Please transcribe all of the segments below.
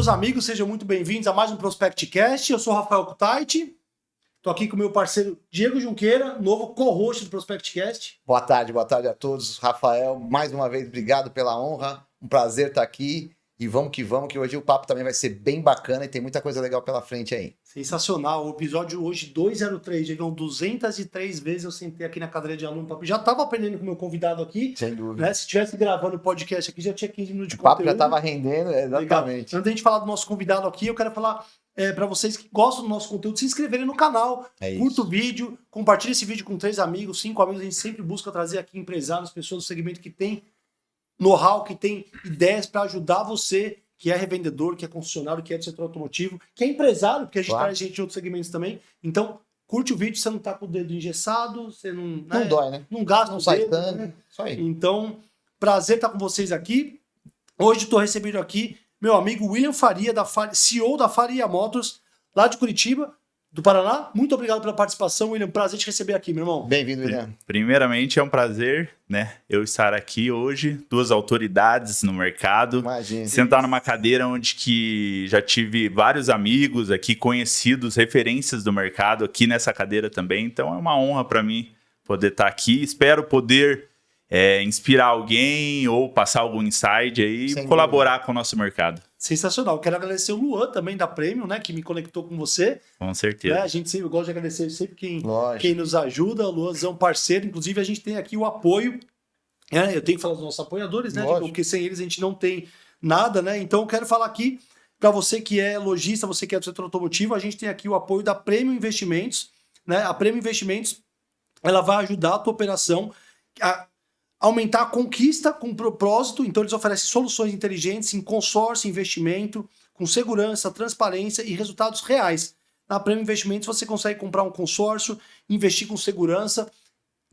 Meus amigos, sejam muito bem-vindos a mais um ProspectCast. Eu sou o Rafael Kutaiti, estou aqui com o meu parceiro Diego Junqueira, novo co-host do ProspectCast. Boa tarde a todos. Rafael, mais uma vez, obrigado pela honra. Um prazer estar aqui. E vamos, que hoje o papo também vai ser bem bacana e tem muita coisa legal pela frente aí. Sensacional. O episódio hoje 203, Diegão, 203 vezes eu sentei aqui na cadeira de aluno. Já estava aprendendo com o meu convidado aqui. Sem dúvida. Né? Se estivesse gravando o podcast aqui, já tinha 15 minutos de conteúdo. O papo conteúdo. já estava rendendo, exatamente. Legal. Antes da gente falar do nosso convidado aqui, eu quero falar para vocês que gostam do nosso conteúdo, se inscreverem no canal, curta o vídeo, compartilhe esse vídeo com 3 amigos, 5 amigos. A gente sempre busca trazer aqui empresários, pessoas do segmento que tem know-how, que tem ideias para ajudar você, que é revendedor, que é concessionário, que é do setor automotivo, que é empresário, porque a gente traz gente de outros segmentos também. Então, curte o vídeo, você não tá com o dedo engessado, você não... Não dói, né? Não gasta não o sai dedo, tanto, né? Isso aí. Então, prazer estar com vocês aqui. Hoje estou recebendo aqui meu amigo William Faria, CEO da Faria Motors, lá de Curitiba, do Paraná. Muito obrigado pela participação, William. Prazer te receber aqui, meu irmão. Bem-vindo, William. Primeiramente, é um prazer, né, eu estar aqui hoje, 2 autoridades no mercado. Imagina. Sentar numa cadeira onde que já tive vários amigos aqui, conhecidos, referências do mercado aqui nessa cadeira também. Então, é uma honra para mim poder estar aqui. Espero poder inspirar alguém ou passar algum insight aí e colaborar com o nosso mercado. Sensacional. Quero agradecer o Luan também da Premium, né, que me conectou com você. Com certeza. Né? A gente sempre gosta de agradecer sempre quem nos ajuda. O Luanzão parceiro. Inclusive, a gente tem aqui o apoio. Eu tenho que falar dos nossos apoiadores, né? Porque sem eles a gente não tem nada, né? Então, eu quero falar aqui para você que é lojista, você que é do setor automotivo, a gente tem aqui o apoio da Premium Investimentos. Né? A Premium Investimentos, ela vai ajudar a tua operação a aumentar a conquista com propósito. Então, eles oferecem soluções inteligentes em consórcio, investimento, com segurança, transparência e resultados reais. Na Premium Investimentos, você consegue comprar um consórcio, investir com segurança,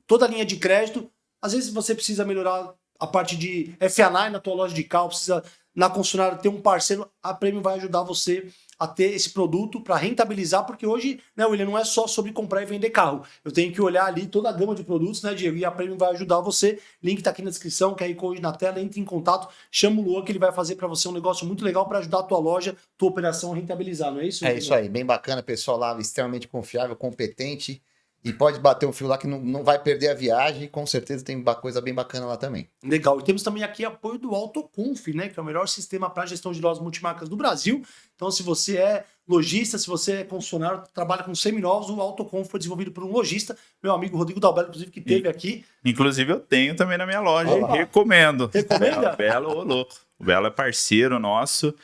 toda a linha de crédito. Às vezes, você precisa melhorar a parte de F&I na tua loja de carro, precisa na concessionária ter um parceiro. A Premium vai ajudar você a ter esse produto para rentabilizar, porque hoje, né, William, não é só sobre comprar e vender carro. Eu tenho que olhar ali toda a gama de produtos, né, Diego? E a Premium vai ajudar você. Link tá aqui na descrição, QR Code na tela, entre em contato, chama o Luan que ele vai fazer para você um negócio muito legal para ajudar a tua loja, tua operação a rentabilizar, não é isso? É isso aí, bem bacana, pessoal lá extremamente confiável, competente. E pode bater um fio lá que não vai perder a viagem. E com certeza tem uma coisa bem bacana lá também. Legal. E temos também aqui apoio do AutoConf, né? Que é o melhor sistema para gestão de lojas multimarcas do Brasil. Então, se você é lojista, se você é concessionário, trabalha com seminovos, o AutoConf foi desenvolvido por um lojista, meu amigo Rodrigo Dalbello, inclusive, que teve aqui. Inclusive, eu tenho também na minha loja. Opa. Recomendo. Recomenda? O Belo, ô louco. O Belo é parceiro nosso.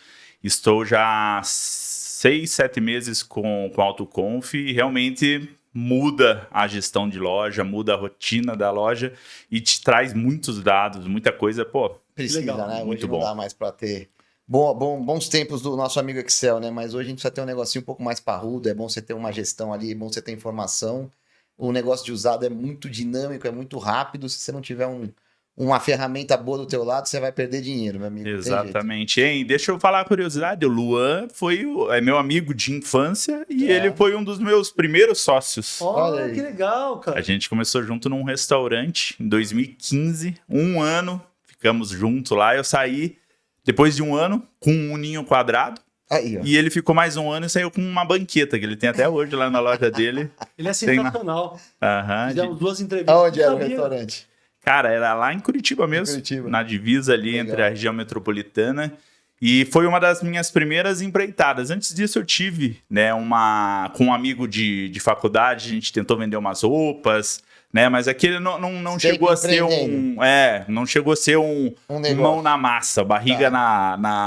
Estou já 6, 7 meses com o AutoConf e realmente muda a gestão de loja, muda a rotina da loja e te traz muitos dados, muita coisa, Precisa, legal, né? muito Hoje bom. Não dá mais para ter bons tempos do nosso amigo Excel, né? Mas hoje a gente precisa ter um negocinho um pouco mais parrudo, é bom você ter uma gestão ali, é bom você ter informação. O negócio de usado é muito dinâmico, é muito rápido. Se você não tiver uma ferramenta boa do teu lado, você vai perder dinheiro, meu amigo. Exatamente. Hein? Deixa eu falar a curiosidade. O Luan é meu amigo de infância e ele foi um dos meus primeiros sócios. Olha que legal, cara. A gente começou junto num restaurante em 2015, 1 ano, ficamos juntos lá. Eu saí depois de 1 ano com um ninho quadrado. Aí, ó. E ele ficou mais 1 ano e saiu com uma banqueta, que ele tem até hoje lá na loja dele. Ele é sensacional. Fizemos 2 entrevistas. Aonde era o restaurante? Cara, era lá em Curitiba mesmo, na divisa ali entre a região metropolitana. E foi uma das minhas primeiras empreitadas. Antes disso eu tive, né, com um amigo de faculdade, a gente tentou vender umas roupas, né, mas aquele não chegou a ser não chegou a ser um mão na massa, barriga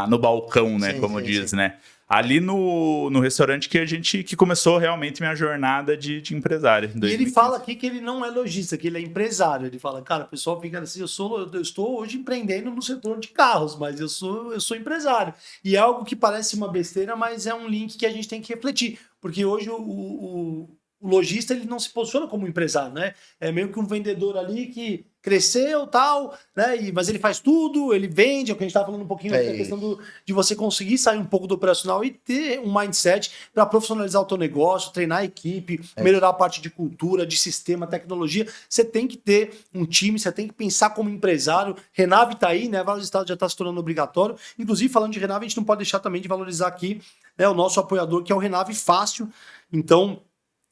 no balcão, né, como diz, né. Ali no restaurante que começou realmente minha jornada de empresário. E ele fala aqui que ele não é lojista, que ele é empresário. Ele fala, cara, o pessoal fica assim, eu estou hoje empreendendo no setor de carros, mas eu sou empresário. E é algo que parece uma besteira, mas é um link que a gente tem que refletir. Porque hoje o lojista ele não se posiciona como empresário, né? É meio que um vendedor ali que cresceu e tal, né? Mas ele faz tudo, ele vende, é o que a gente estava falando um pouquinho da questão de você conseguir sair um pouco do operacional e ter um mindset para profissionalizar o teu negócio, treinar a equipe, melhorar a parte de cultura, de sistema, tecnologia. Você tem que ter um time, você tem que pensar como empresário. Renave está aí, né? Vários estados já está se tornando obrigatório. Inclusive, falando de Renave, a gente não pode deixar também de valorizar aqui, né, o nosso apoiador, que é o Renave Fácil. Então,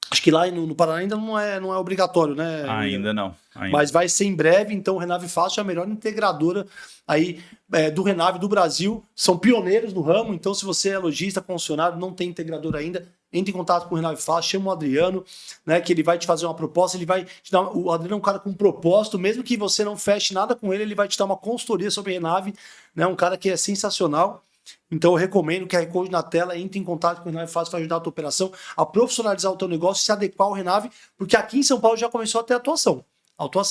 acho que lá no Paraná ainda não é obrigatório, né? Ainda não. Mas vai ser em breve, então o Renave Fácil é a melhor integradora aí do Renave do Brasil. São pioneiros no ramo, então se você é lojista, concessionário, não tem integrador ainda, entre em contato com o Renave Fácil, chama o Adriano, né, que ele vai te fazer uma proposta, ele vai te dar, o Adriano é um cara com propósito, mesmo que você não feche nada com ele, ele vai te dar uma consultoria sobre Renave, né, um cara que é sensacional. Então eu recomendo que QR Code na tela, entre em contato com o Renave Fácil para ajudar a tua operação a profissionalizar o teu negócio e se adequar ao Renave, porque aqui em São Paulo já começou a ter atuação.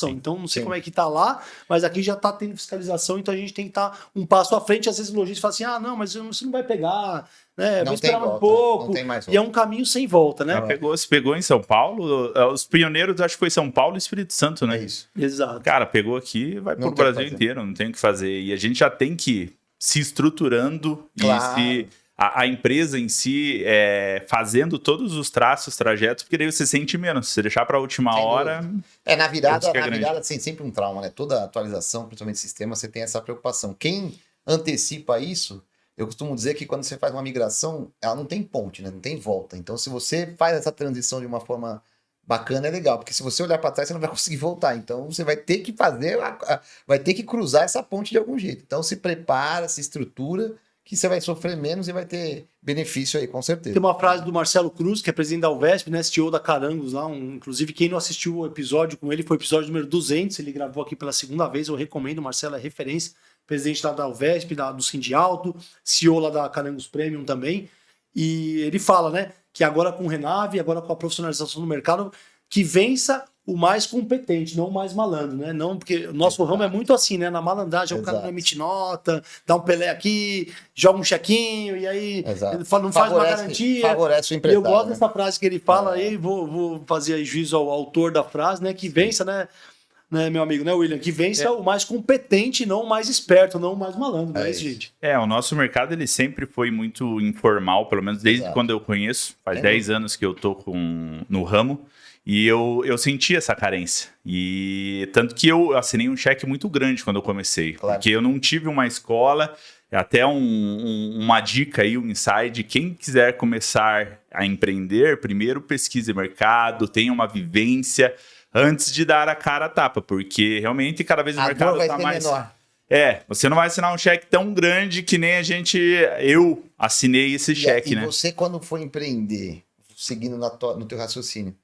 Então não sei como é que tá lá, mas aqui já tá tendo fiscalização, então a gente tem que estar um passo à frente. Às vezes o lojista fala assim, não, mas você não vai pegar, né? Vou esperar um pouco. Não tem mais volta. E é um caminho sem volta, né? Se pegou em São Paulo, os pioneiros acho que foi São Paulo e Espírito Santo, né? É isso. Exato. Cara, pegou aqui e vai pro Brasil inteiro, não tem o que fazer. E a gente já tem que se estruturando e a empresa em si fazendo todos os trajetos, porque daí você sente menos. Se você deixar para a última hora... Na virada assim, sempre um trauma, né? Toda atualização, principalmente sistema, você tem essa preocupação. Quem antecipa isso, eu costumo dizer que quando você faz uma migração, ela não tem ponte, né? Não tem volta. Então, se você faz essa transição de uma forma bacana, é legal, porque se você olhar para trás, você não vai conseguir voltar. Então, você vai ter que vai ter que cruzar essa ponte de algum jeito. Então, se prepara, se estrutura, que você vai sofrer menos e vai ter benefício aí, com certeza. Tem uma frase do Marcelo Cruz, que é presidente da Uvesp, né, CTO da Carangos lá, inclusive quem não assistiu o episódio com ele, foi o episódio número 200, ele gravou aqui pela segunda vez, eu recomendo, o Marcelo é referência, presidente lá da Uvesp, do Sindialto, CEO lá da Carangos Premium também, e ele fala, né, que agora com o Renave, agora com a profissionalização do mercado, que vença o mais competente, não o mais malandro, né? Não, porque o nosso ramo é muito assim, né? Na malandragem, o cara não emite nota, dá um Pelé aqui, joga um chequinho, e aí ele não faz uma garantia. Favorece o empresário. Eu gosto dessa frase que ele fala aí, vou fazer aí juízo ao autor da frase, né? Que vença, né, meu amigo, né, William? Que vença o mais competente, não o mais esperto, não o mais malandro, não é isso, gente? O nosso mercado, ele sempre foi muito informal, pelo menos desde quando eu conheço. Faz 10 anos que eu tô no ramo. E eu senti essa carência. E tanto que eu assinei um cheque muito grande quando eu comecei. Claro. Porque eu não tive uma escola, até uma dica aí, um insight. Quem quiser começar a empreender, primeiro pesquise mercado, tenha uma vivência antes de dar a cara a tapa. Porque realmente cada vez o mercado está mais... menor. Você não vai assinar um cheque tão grande que nem eu assinei esse cheque, né? E você, quando for empreender, seguindo no teu raciocínio,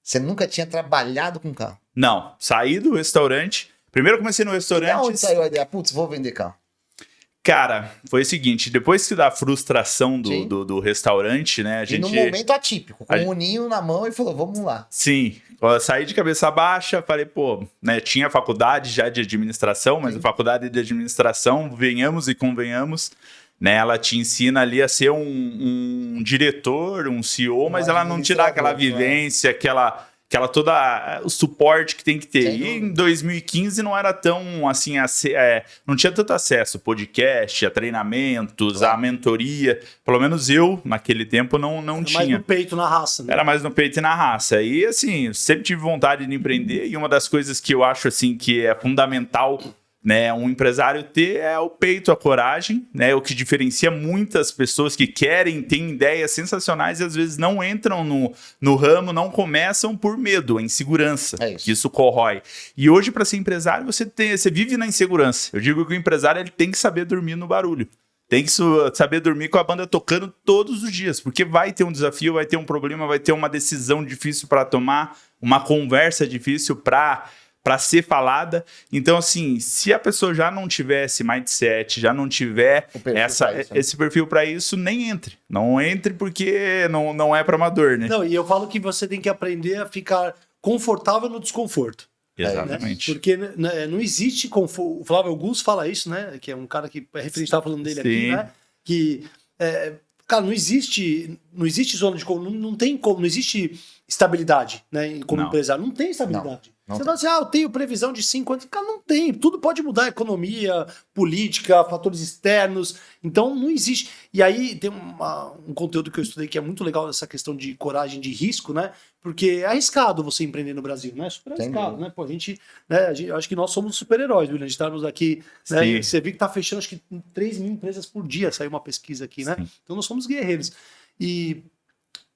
você nunca tinha trabalhado com carro? Não. Saí do restaurante. Primeiro comecei no restaurante. E onde saiu a ideia? Putz, vou vender carro. Cara, foi o seguinte. Depois que da frustração do restaurante, né? E num momento atípico. Com um ninho na mão e falou, vamos lá. Sim. Eu saí de cabeça baixa. Falei, né? Tinha faculdade já de administração. Mas a faculdade de administração, venhamos e convenhamos, né, ela te ensina ali a ser um diretor, um CEO, mas ela não te dá aquela vivência, aquela toda o suporte que tem que ter. E em 2015 não era tão assim, não tinha tanto acesso, podcast, a treinamentos, a mentoria. Pelo menos eu, naquele tempo, não tinha. Era mais no peito, na raça. Né? Era mais no peito e na raça. E assim, sempre tive vontade de empreender. E uma das coisas que eu acho assim que é fundamental, né, um empresário ter é o peito, a coragem, né, o que diferencia muitas pessoas que querem, têm ideias sensacionais e às vezes não entram no ramo, não começam por medo, a insegurança, que isso corrói. E hoje, para ser empresário, você vive na insegurança. Eu digo que o empresário ele tem que saber dormir no barulho. Tem que saber dormir com a banda tocando todos os dias, porque vai ter um desafio, vai ter um problema, vai ter uma decisão difícil para tomar, uma conversa difícil para ser falada. Então, assim, se a pessoa já não tiver esse mindset, já não tiver esse perfil para isso, nem entre. Não entre porque não é para amador, né? Não, e eu falo que você tem que aprender a ficar confortável no desconforto. Exatamente. Né? Porque não existe conforto. O Flávio Augusto fala isso, né? Que é um cara que é referente, estava falando dele aqui, né? Que, cara, não existe zona de conforto, não existe estabilidade, né? Como empresário. Não tem estabilidade. Você fala assim, eu tenho previsão de 5 anos. Cara, não tem. Tudo pode mudar. Economia, política, fatores externos. Então, não existe. E aí, tem um conteúdo que eu estudei que é muito legal, essa questão de coragem de risco, né? Porque é arriscado você empreender no Brasil, né? Super arriscado, né? Pô, a gente, acho que nós somos super-heróis, William. A gente estamos aqui, né? Você viu que tá fechando, acho que 3 mil empresas por dia, saiu uma pesquisa aqui, né? Sim. Então, nós somos guerreiros. E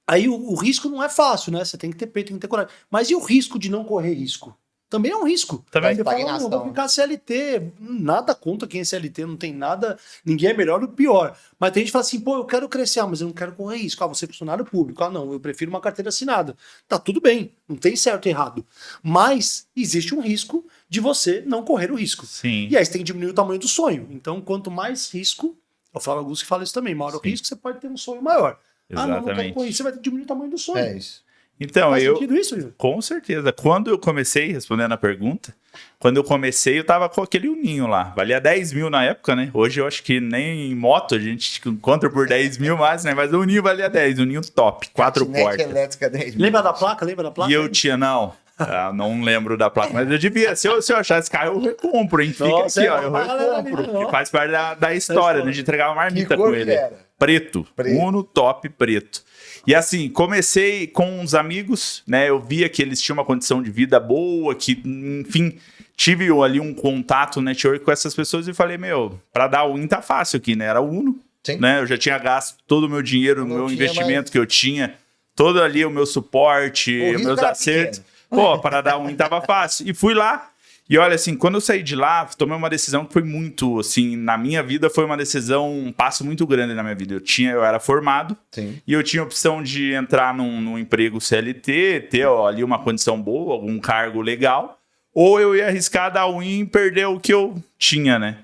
aí o risco não é fácil, né? Você tem que ter peito, tem que ter coragem. Mas e o risco de não correr risco? Também é um risco. Também você fala, não, vou ficar CLT. Nada contra quem é CLT, não tem nada. Ninguém é melhor ou pior. Mas tem gente que fala assim, pô, eu quero crescer, mas eu não quero correr risco. Você é funcionário público. Não, eu prefiro uma carteira assinada. Tá tudo bem, não tem certo e errado. Mas existe um risco de você não correr o risco. Sim. E aí você tem que diminuir o tamanho do sonho. Então, quanto mais risco, o Flávio Augusto que fala isso também, maior o risco, você pode ter um sonho maior. Exatamente. Não quero correr, você vai ter que diminuir o tamanho do sonho. É isso. Então, faz sentido isso, Ivan? Com certeza. Quando eu comecei, respondendo a pergunta, eu tava com aquele uninho lá. Valia 10 mil na época, né? Hoje eu acho que nem em moto a gente encontra por 10 mil mais, né? Mas o uninho valia 10, o uninho top, 4 portas. Elétrica 10 mil. Lembra da placa? E eu tinha, não lembro da placa, mas eu devia. Se eu achar esse carro, eu recompro, hein? Fica aqui, ó, eu recompro. Porque faz parte da história, né? A gente entregava uma marmita com ele. Preto. Uno top preto. E assim, comecei com uns amigos, né? Eu via que eles tinham uma condição de vida boa, que, enfim, tive ali um contato, network com essas pessoas e falei, pra dar o win tá fácil aqui, né? Era o Uno, né? Eu já tinha gasto todo o meu dinheiro, o meu investimento que eu tinha, todo ali o meu suporte, os meus acertos. Pô, para dar um win tava fácil. E fui lá. E olha, assim, quando eu saí de lá, tomei uma decisão que foi muito, assim, na minha vida foi uma decisão, um passo muito grande na minha vida. Eu era formado. Sim. E eu tinha a opção de entrar num emprego CLT, ter ali uma condição boa, algum cargo legal, ou eu ia arriscar dar win e perder o que eu tinha, né?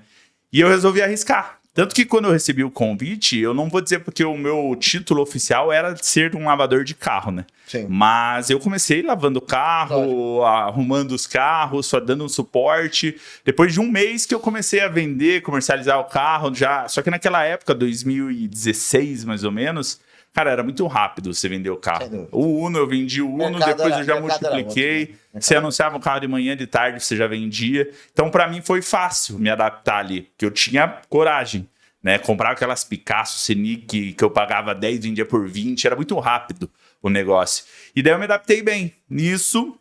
E eu resolvi arriscar. Tanto que quando eu recebi o convite, eu não vou dizer porque o meu título oficial era ser um lavador de carro, né? Sim. Mas eu comecei lavando carro, arrumando os carros, só dando um suporte. Depois de um mês que eu comecei a vender, comercializar o carro, já. Só que naquela época, 2016 mais ou menos, cara, era muito rápido você vender o carro. O Uno, eu vendi o Uno, depois eu já multipliquei. Você anunciava o carro de manhã, de tarde, você já vendia. Então, para mim, foi fácil me adaptar ali, porque eu tinha coragem, né? Comprava aquelas Picasso, Scenic, que eu pagava 10, vendia por 20, era muito rápido o negócio. E daí eu me adaptei bem. Nisso,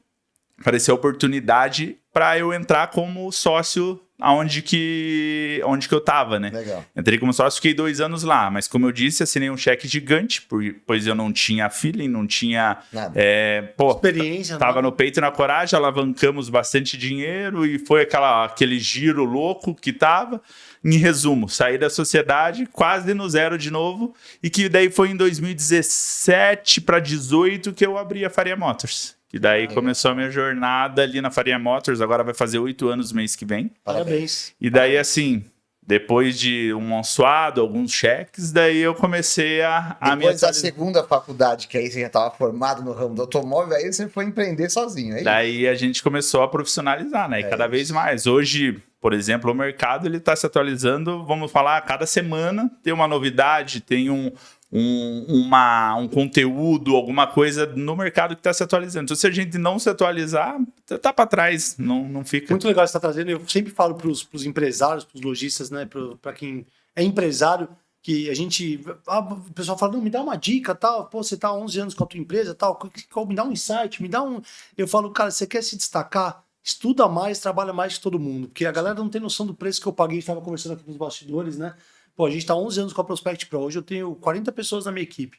apareceu a oportunidade para eu entrar como sócio onde que eu tava, né? Legal. Entrei como sócio, fiquei 2 anos lá, mas como eu disse, assinei um cheque gigante, pois eu não tinha feeling, não tinha experiência. Tava no peito e na coragem, alavancamos bastante dinheiro e foi aquele giro louco que tava. Em resumo, saí da sociedade quase no zero de novo e que daí foi em 2017 para 2018 que eu abri a Faria Motors. E daí começou a minha jornada ali na Faria Motors, agora vai fazer 8 anos mês que vem. Parabéns. E daí, assim, depois de um suado, alguns cheques, daí eu comecei a me Depois da segunda faculdade, que aí você já estava formado no ramo do automóvel, aí você foi empreender sozinho, aí? Daí a gente começou a profissionalizar, né? E cada vez mais. Hoje, por exemplo, o mercado ele está se atualizando, vamos falar, a cada semana tem uma novidade, tem um conteúdo, alguma coisa no mercado que está se atualizando. Então, se a gente não se atualizar, tá para trás, não fica. Muito legal você estar trazendo. Eu sempre falo para os empresários, para os lojistas, né, para quem é empresário, que a gente... o pessoal fala, não, me dá uma dica, tal, pô, você tá há 11 anos com a tua empresa, tal, me dá um insight, me dá um... Eu falo, cara, você quer se destacar? Estuda mais, trabalha mais que todo mundo, porque a galera não tem noção do preço que eu paguei, estava conversando aqui nos bastidores, né? Pô, a gente tá 11 anos com a Prospect Pro. Hoje eu tenho 40 pessoas na minha equipe.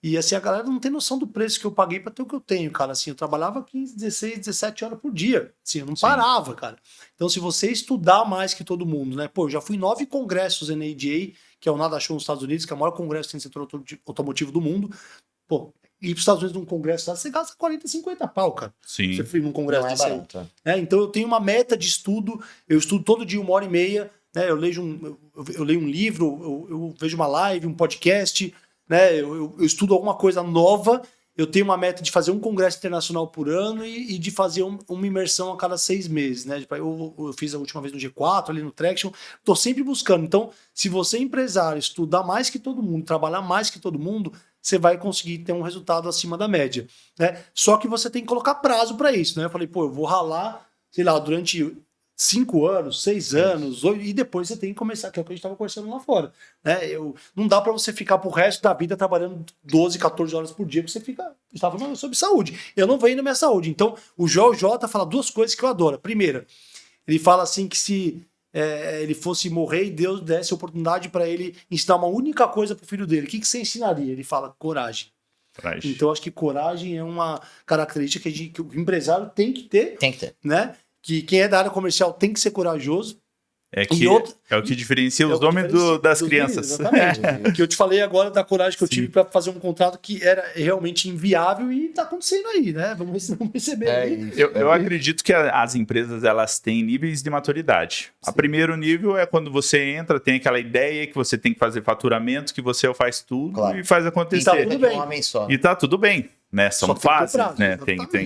E assim, a galera não tem noção do preço que eu paguei para ter o que eu tenho, cara. Assim, eu trabalhava 15, 16, 17 horas por dia. Assim, eu não parava, cara. Então, se você estudar mais que todo mundo, né? Pô, eu já fui em 9 congressos NADA, que é o NADA Show nos Estados Unidos, que é o maior congresso que tem setor automotivo do mundo. Pô, ir para os Estados Unidos num congresso lá, você gasta 40, 50 pau, cara. Sim. Você foi num congresso desse aí. Então, eu tenho uma meta de estudo. Eu estudo todo dia 1h30. Né, eu leio um livro, eu vejo uma live, um podcast, né, eu estudo alguma coisa nova. Eu tenho uma meta de fazer um congresso internacional por ano e de fazer uma imersão a cada 6 meses. Né? Eu fiz a última vez no G4, ali no Traction. Estou sempre buscando. Então, se você é empresário, estudar mais que todo mundo, trabalhar mais que todo mundo, você vai conseguir ter um resultado acima da média, né? Só que você tem que colocar prazo para isso, né? Eu falei, pô, eu vou ralar, sei lá, durante 5 anos, 6 anos, 8, e depois você tem que começar, que é o que a gente estava conversando lá fora, né? Não dá para você ficar pro resto da vida trabalhando 12, 14 horas por dia, porque você estava falando sobre saúde. Eu não venho na minha saúde. Então, o Joel J fala 2 coisas que eu adoro. Primeira, ele fala assim que se ele fosse morrer e Deus desse a oportunidade para ele ensinar uma única coisa pro filho dele, o que você ensinaria? Ele fala coragem. Então, acho que coragem é uma característica que o empresário tem que ter. Tem que ter. Né? Que quem é da área comercial tem que ser corajoso. É o que diferencia os homens das crianças. Exatamente. Que eu te falei agora da coragem que eu tive para fazer um contrato que era realmente inviável e está acontecendo aí, né? Vamos receber aí. Eu acredito que as empresas elas têm níveis de maturidade. O primeiro nível é quando você entra, tem aquela ideia que você tem que fazer faturamento, que você faz tudo e faz acontecer. E tá tudo bem. E tá tudo bem. Né? São fases, prazo, né?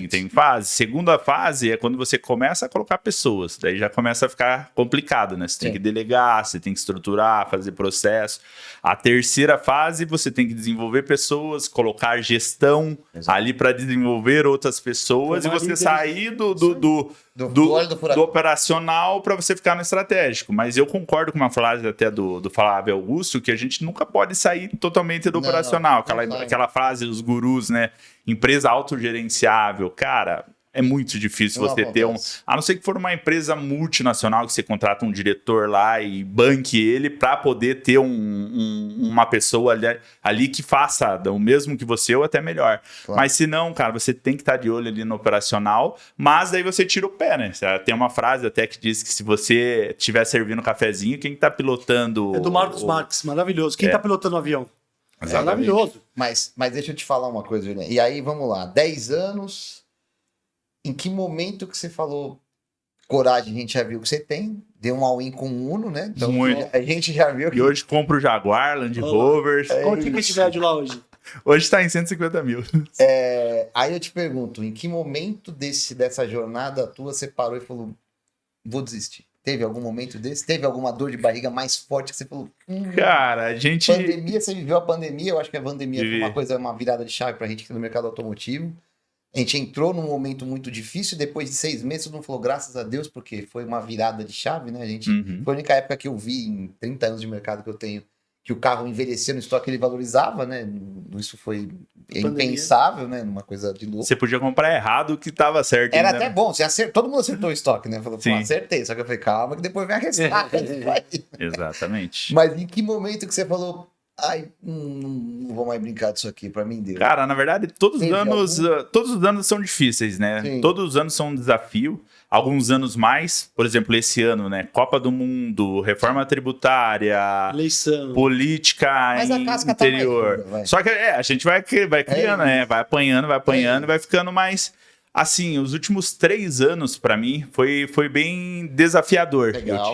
Tem fase. Segunda fase é quando você começa a colocar pessoas. Daí já começa a ficar complicado, né? Você tem que delegar, você tem que estruturar, fazer processo. A terceira fase, você tem que desenvolver pessoas, colocar gestão ali para desenvolver outras pessoas e você sair do operacional para você ficar no estratégico. Mas eu concordo com uma frase até do Flávio Augusto, que a gente nunca pode sair totalmente do operacional. Aquela frase dos gurus, né? Empresa autogerenciável, cara, é muito difícil você ter a não ser que for uma empresa multinacional que você contrata um diretor lá e banque ele para poder ter uma pessoa ali que faça o mesmo que você ou até melhor. Claro. Mas se não, cara, você tem que estar de olho ali no operacional, mas daí você tira o pé, né? Tem uma frase até que diz que se você estiver servindo um cafezinho, quem tá pilotando... É do Marcos Marques, maravilhoso. Quem tá pilotando o avião? Maravilhoso. Mas deixa eu te falar uma coisa, Juliano. E aí, vamos lá. 10 anos, em que momento que você falou coragem? A gente já viu que você tem. Deu um all-in com o Uno, né? Então, a gente já viu que... E hoje compra o Jaguar, Land Rover. Quanto que a gente médio lá hoje? Hoje tá em 150 mil. Aí eu te pergunto, em que momento dessa jornada tua você parou e falou, vou desistir? Teve algum momento desse? Teve alguma dor de barriga mais forte que você falou? Cara, a gente... Pandemia, você viveu a pandemia. Eu acho que a pandemia foi uma virada de chave pra gente aqui no mercado automotivo. A gente entrou num momento muito difícil. Depois de 6 meses, todo mundo falou, graças a Deus, porque foi uma virada de chave, né? Foi a única época que eu vi, em 30 anos de mercado que eu tenho, que o carro envelhecia no estoque, ele valorizava, né? Isso foi impensável, né? Uma coisa de louco. Você podia comprar errado que tava certo. Era até bom, todo mundo acertou o estoque, né? Falou, pô, acertei. Só que eu falei, calma, que depois vem a ressaca. Exatamente. Mas em que momento que você falou, ai, não vou mais brincar disso aqui, pra mim deu? Cara, na verdade, todos os anos são difíceis, né? Sim. Todos os anos são um desafio. Alguns anos mais, por exemplo, esse ano, né? Copa do Mundo, reforma tributária, eleição, política interior. Tá mais, só que a gente vai criando, né? Vai apanhando, vai ficando mais... Assim, os últimos 3 anos, para mim, foi bem desafiador. Legal.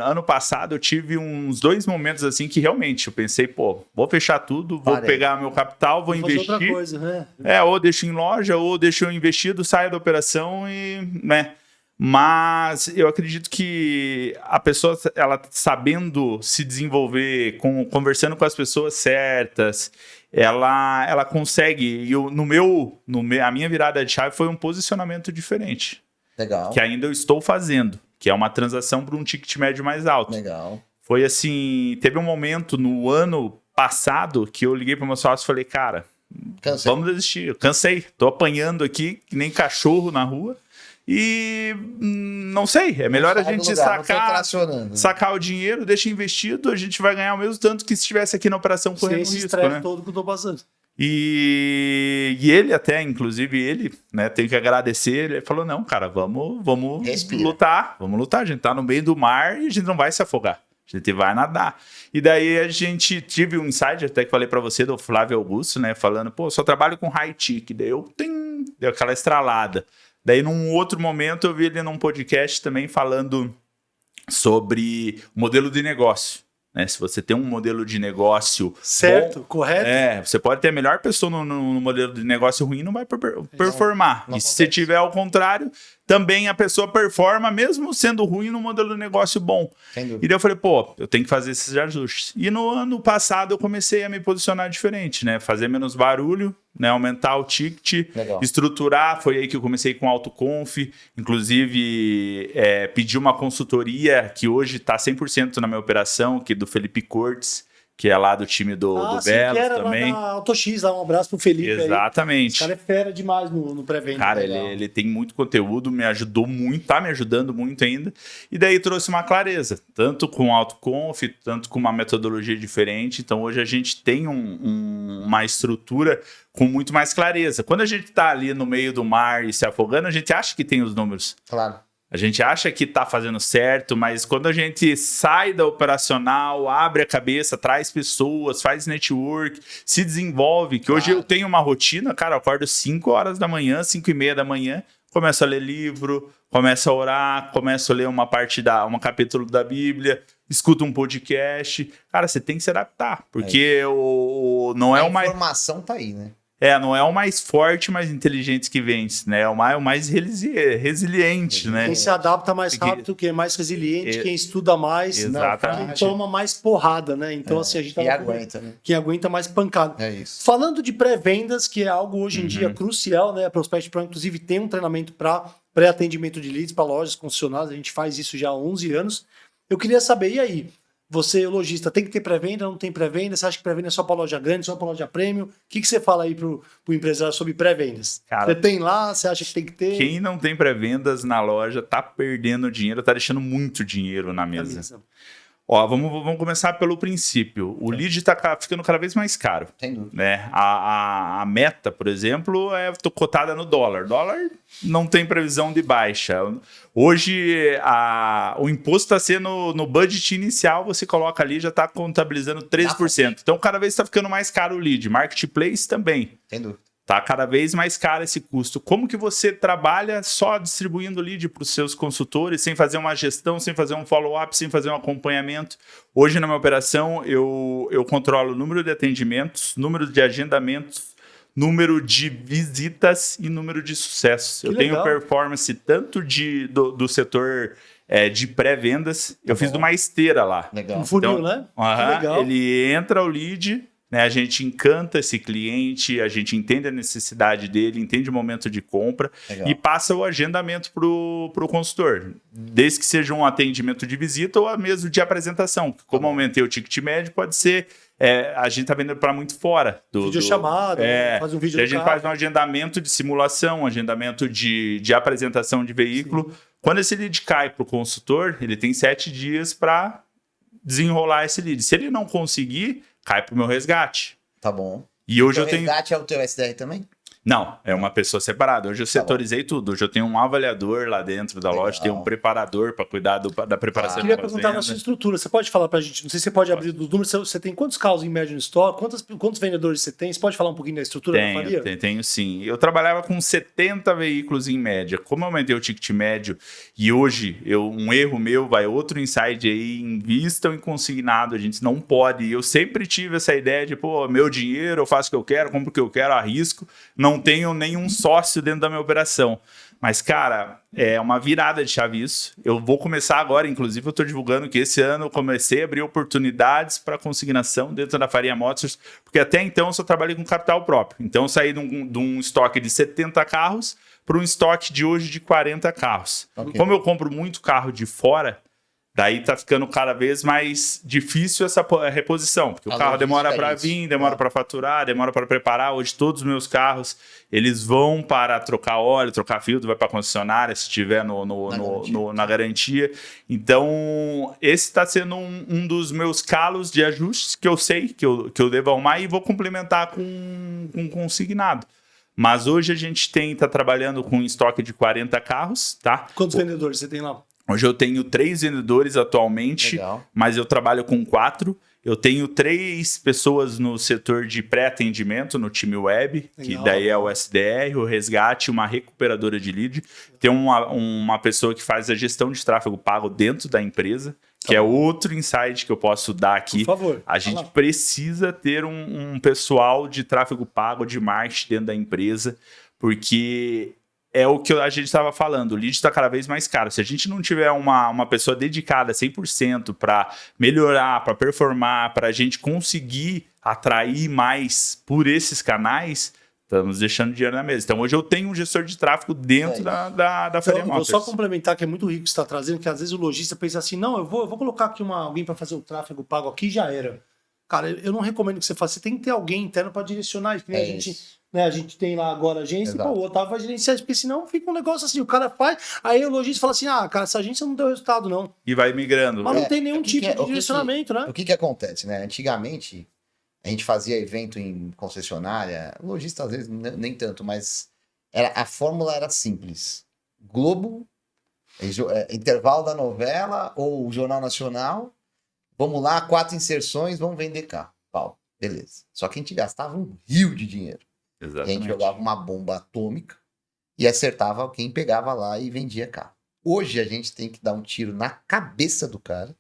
Ano passado, eu tive uns 2 momentos assim que realmente eu pensei, pô, vou fechar tudo, vou pegar meu capital, vou investir. Outra coisa, né? Ou deixo em loja, ou deixo eu investido, saio da operação e, né? Mas eu acredito que a pessoa, ela sabendo se desenvolver, conversando com as pessoas certas, ela consegue. E a minha virada de chave foi um posicionamento diferente. Legal. Que ainda eu estou fazendo, que é uma transação para um ticket médio mais alto. Legal. Foi assim, teve um momento no ano passado que eu liguei para o meu sócio e falei, cara, vamos desistir. Eu cansei, tô apanhando aqui, que nem cachorro na rua. E não sei, é melhor a gente sacar o dinheiro, deixa investido, a gente vai ganhar o mesmo tanto que se estivesse aqui na operação correndo risco. Esse estresse todo que eu tô passando. E ele até, inclusive, né, tem que agradecer, ele falou, não, cara, vamos lutar, a gente tá no meio do mar e a gente não vai se afogar, a gente vai nadar. E daí a gente tive um insight, até que falei pra você, do Flávio Augusto, né, falando, pô, só trabalho com high tick, daí deu aquela estralada. Daí, num outro momento, eu vi ele num podcast também falando sobre o modelo de negócio. né? Se você tem um modelo de negócio certo, bom, correto. você pode ter a melhor pessoa no modelo de negócio ruim, não vai performar. E se você tiver ao contrário, também a pessoa performa, mesmo sendo ruim no modelo de negócio bom. E daí eu falei, pô, eu tenho que fazer esses ajustes. E no ano passado eu comecei a me posicionar diferente, né? Fazer menos barulho, né? Aumentar o ticket, estruturar. Foi aí que eu comecei com AutoConf. Inclusive, pedi uma consultoria que hoje está 100% na minha operação, que é do Felipe Cortes, que é lá do time do Belo também. Lá na AutoX, lá um abraço pro Felipe. Exatamente. Esse cara é fera demais no pré-venda. Cara, ele tem muito conteúdo, me ajudou muito, tá me ajudando muito ainda. E daí trouxe uma clareza, tanto com AutoConf, tanto com uma metodologia diferente. Então hoje a gente tem uma estrutura com muito mais clareza. Quando a gente tá ali no meio do mar e se afogando, a gente acha que tem os números. Claro. A gente acha que está fazendo certo, mas quando a gente sai da operacional, abre a cabeça, traz pessoas, faz network, se desenvolve, que hoje eu tenho uma rotina, cara, eu acordo 5 horas da manhã, 5:30 da manhã, começo a ler livro, começo a orar, começo a ler um capítulo da Bíblia, escuto um podcast. Cara, você tem que se adaptar, porque não é uma... A informação tá aí, né? Não é o mais forte, mais inteligente que vence, né? É o mais resiliente, né? Quem se adapta mais rápido, quem é mais resiliente, quem estuda mais, exatamente. Quem toma mais porrada, né? Então, assim, a gente aguenta, né? Quem aguenta mais pancada. É isso. Falando de pré-vendas, que é algo hoje em dia crucial, né? A Prospect Pro, inclusive, tem um treinamento para pré-atendimento de leads para lojas concessionárias. A gente faz isso já há 11 anos. Eu queria saber, e aí? Você, lojista, tem que ter pré-venda, não tem pré-venda? Você acha que pré-venda é só para loja grande, só para loja premium? O que você fala aí pro empresário sobre pré-vendas? Você tem lá, você acha que tem que ter? Quem não tem pré-vendas na loja tá perdendo dinheiro, tá deixando muito dinheiro na mesa. Ó, vamos começar pelo princípio. O lead tá ficando cada vez mais caro. Sem dúvida. Né? A meta, por exemplo, é cotada no dólar. Dólar não tem previsão de baixa. Hoje, o imposto está sendo no budget inicial, você coloca ali, já está contabilizando 13%. Então, cada vez está ficando mais caro o lead. Marketplace também. Sem dúvida. Tá cada vez mais caro esse custo. Como que você trabalha só distribuindo lead para os seus consultores, sem fazer uma gestão, sem fazer um follow-up, sem fazer um acompanhamento? Hoje, na minha operação, eu controlo o número de atendimentos, número de agendamentos, número de visitas e número de sucessos. Eu tenho performance tanto do setor de pré-vendas. Eu fiz de uma esteira lá. Legal. Um funil, né? Legal. Ele entra o lead... Né, a gente encanta esse cliente, a gente entende a necessidade dele, entende o momento de compra e passa o agendamento para o consultor. Desde que seja um atendimento de visita ou mesmo de apresentação. Como aumentei o ticket médio, pode ser... a gente está vendendo para muito fora. Videochamada, faz um vídeo. A gente faz um agendamento de simulação, um agendamento de apresentação de veículo. Sim. Quando esse lead cai para o consultor, ele tem 7 dias para desenrolar esse lead. Se ele não conseguir... cai pro meu resgate. Tá bom. E hoje o resgate é o teu SDR também? Não, é uma pessoa separada. Hoje eu setorizei tudo. Hoje eu tenho um avaliador lá dentro da loja, tenho um preparador para cuidar da preparação. Eu queria perguntar na sua estrutura. Você pode falar para a gente, não sei se você pode abrir dos números, você tem quantos carros em média no estoque? Quantos vendedores você tem? Você pode falar um pouquinho da estrutura da Faria? Tenho sim. Eu trabalhava com 70 veículos em média. Como eu aumentei o ticket médio e hoje um erro meu, outro insight aí, invistam em consignado. A gente não pode. Eu sempre tive essa ideia de, meu dinheiro, eu faço o que eu quero, compro o que eu quero, arrisco. Não tenho nenhum sócio dentro da minha operação. Mas, cara, é uma virada de chave isso. Eu vou começar agora, inclusive, eu estou divulgando que esse ano eu comecei a abrir oportunidades para consignação dentro da Faria Motors, porque até então eu só trabalhei com capital próprio. Então, eu saí de um estoque de 70 carros para um estoque de hoje de 40 carros. Okay. Como eu compro muito carro de fora, daí tá ficando cada vez mais difícil essa reposição, porque o carro demora para vir, demora para faturar, demora para preparar. Hoje todos os meus carros, eles vão para trocar óleo, trocar filtro, vai para a concessionária, se estiver na garantia. Então, esse está sendo um dos meus calos de ajustes que eu sei que eu devo arrumar e vou complementar com consignado. Mas hoje a gente tá trabalhando com um estoque de 40 carros, tá? Quantos vendedores você tem lá? Hoje eu tenho 3 vendedores atualmente, mas eu trabalho com 4. Eu tenho 3 pessoas no setor de pré-atendimento, no time web, que daí é o SDR, o resgate, uma recuperadora de lead. Tem uma pessoa que faz a gestão de tráfego pago dentro da empresa, que é outro insight que eu posso dar aqui. Por favor. A gente precisa ter um pessoal de tráfego pago, de marketing dentro da empresa, porque é o que a gente estava falando, o lead está cada vez mais caro. Se a gente não tiver uma pessoa dedicada 100% para melhorar, para performar, para a gente conseguir atrair mais por esses canais, estamos deixando dinheiro na mesa. Então, hoje eu tenho um gestor de tráfego dentro da Faria Motors. Vou só complementar, que é muito rico que você está trazendo, que às vezes o lojista pensa assim, não, eu vou colocar aqui alguém para fazer o tráfego pago aqui e já era. Cara, eu não recomendo que você faça. Você tem que ter alguém interno para direcionar isso. A gente tem lá agora a agência, e o Otávio vai gerenciar isso, porque senão fica um negócio assim, o cara faz, aí o lojista fala assim, cara, essa agência não deu resultado, não. E vai migrando. Mas não tem nenhum tipo de direcionamento, né? O que acontece, né? Antigamente, a gente fazia evento em concessionária, lojista às vezes nem tanto, mas a fórmula era simples. Globo, intervalo da novela ou o Jornal Nacional, vamos lá, 4 inserções, vamos vender carro. Pau, beleza. Só que a gente gastava um rio de dinheiro. Exatamente. A gente jogava uma bomba atômica e acertava quem pegava lá e vendia carro. Hoje a gente tem que dar um tiro na cabeça do cara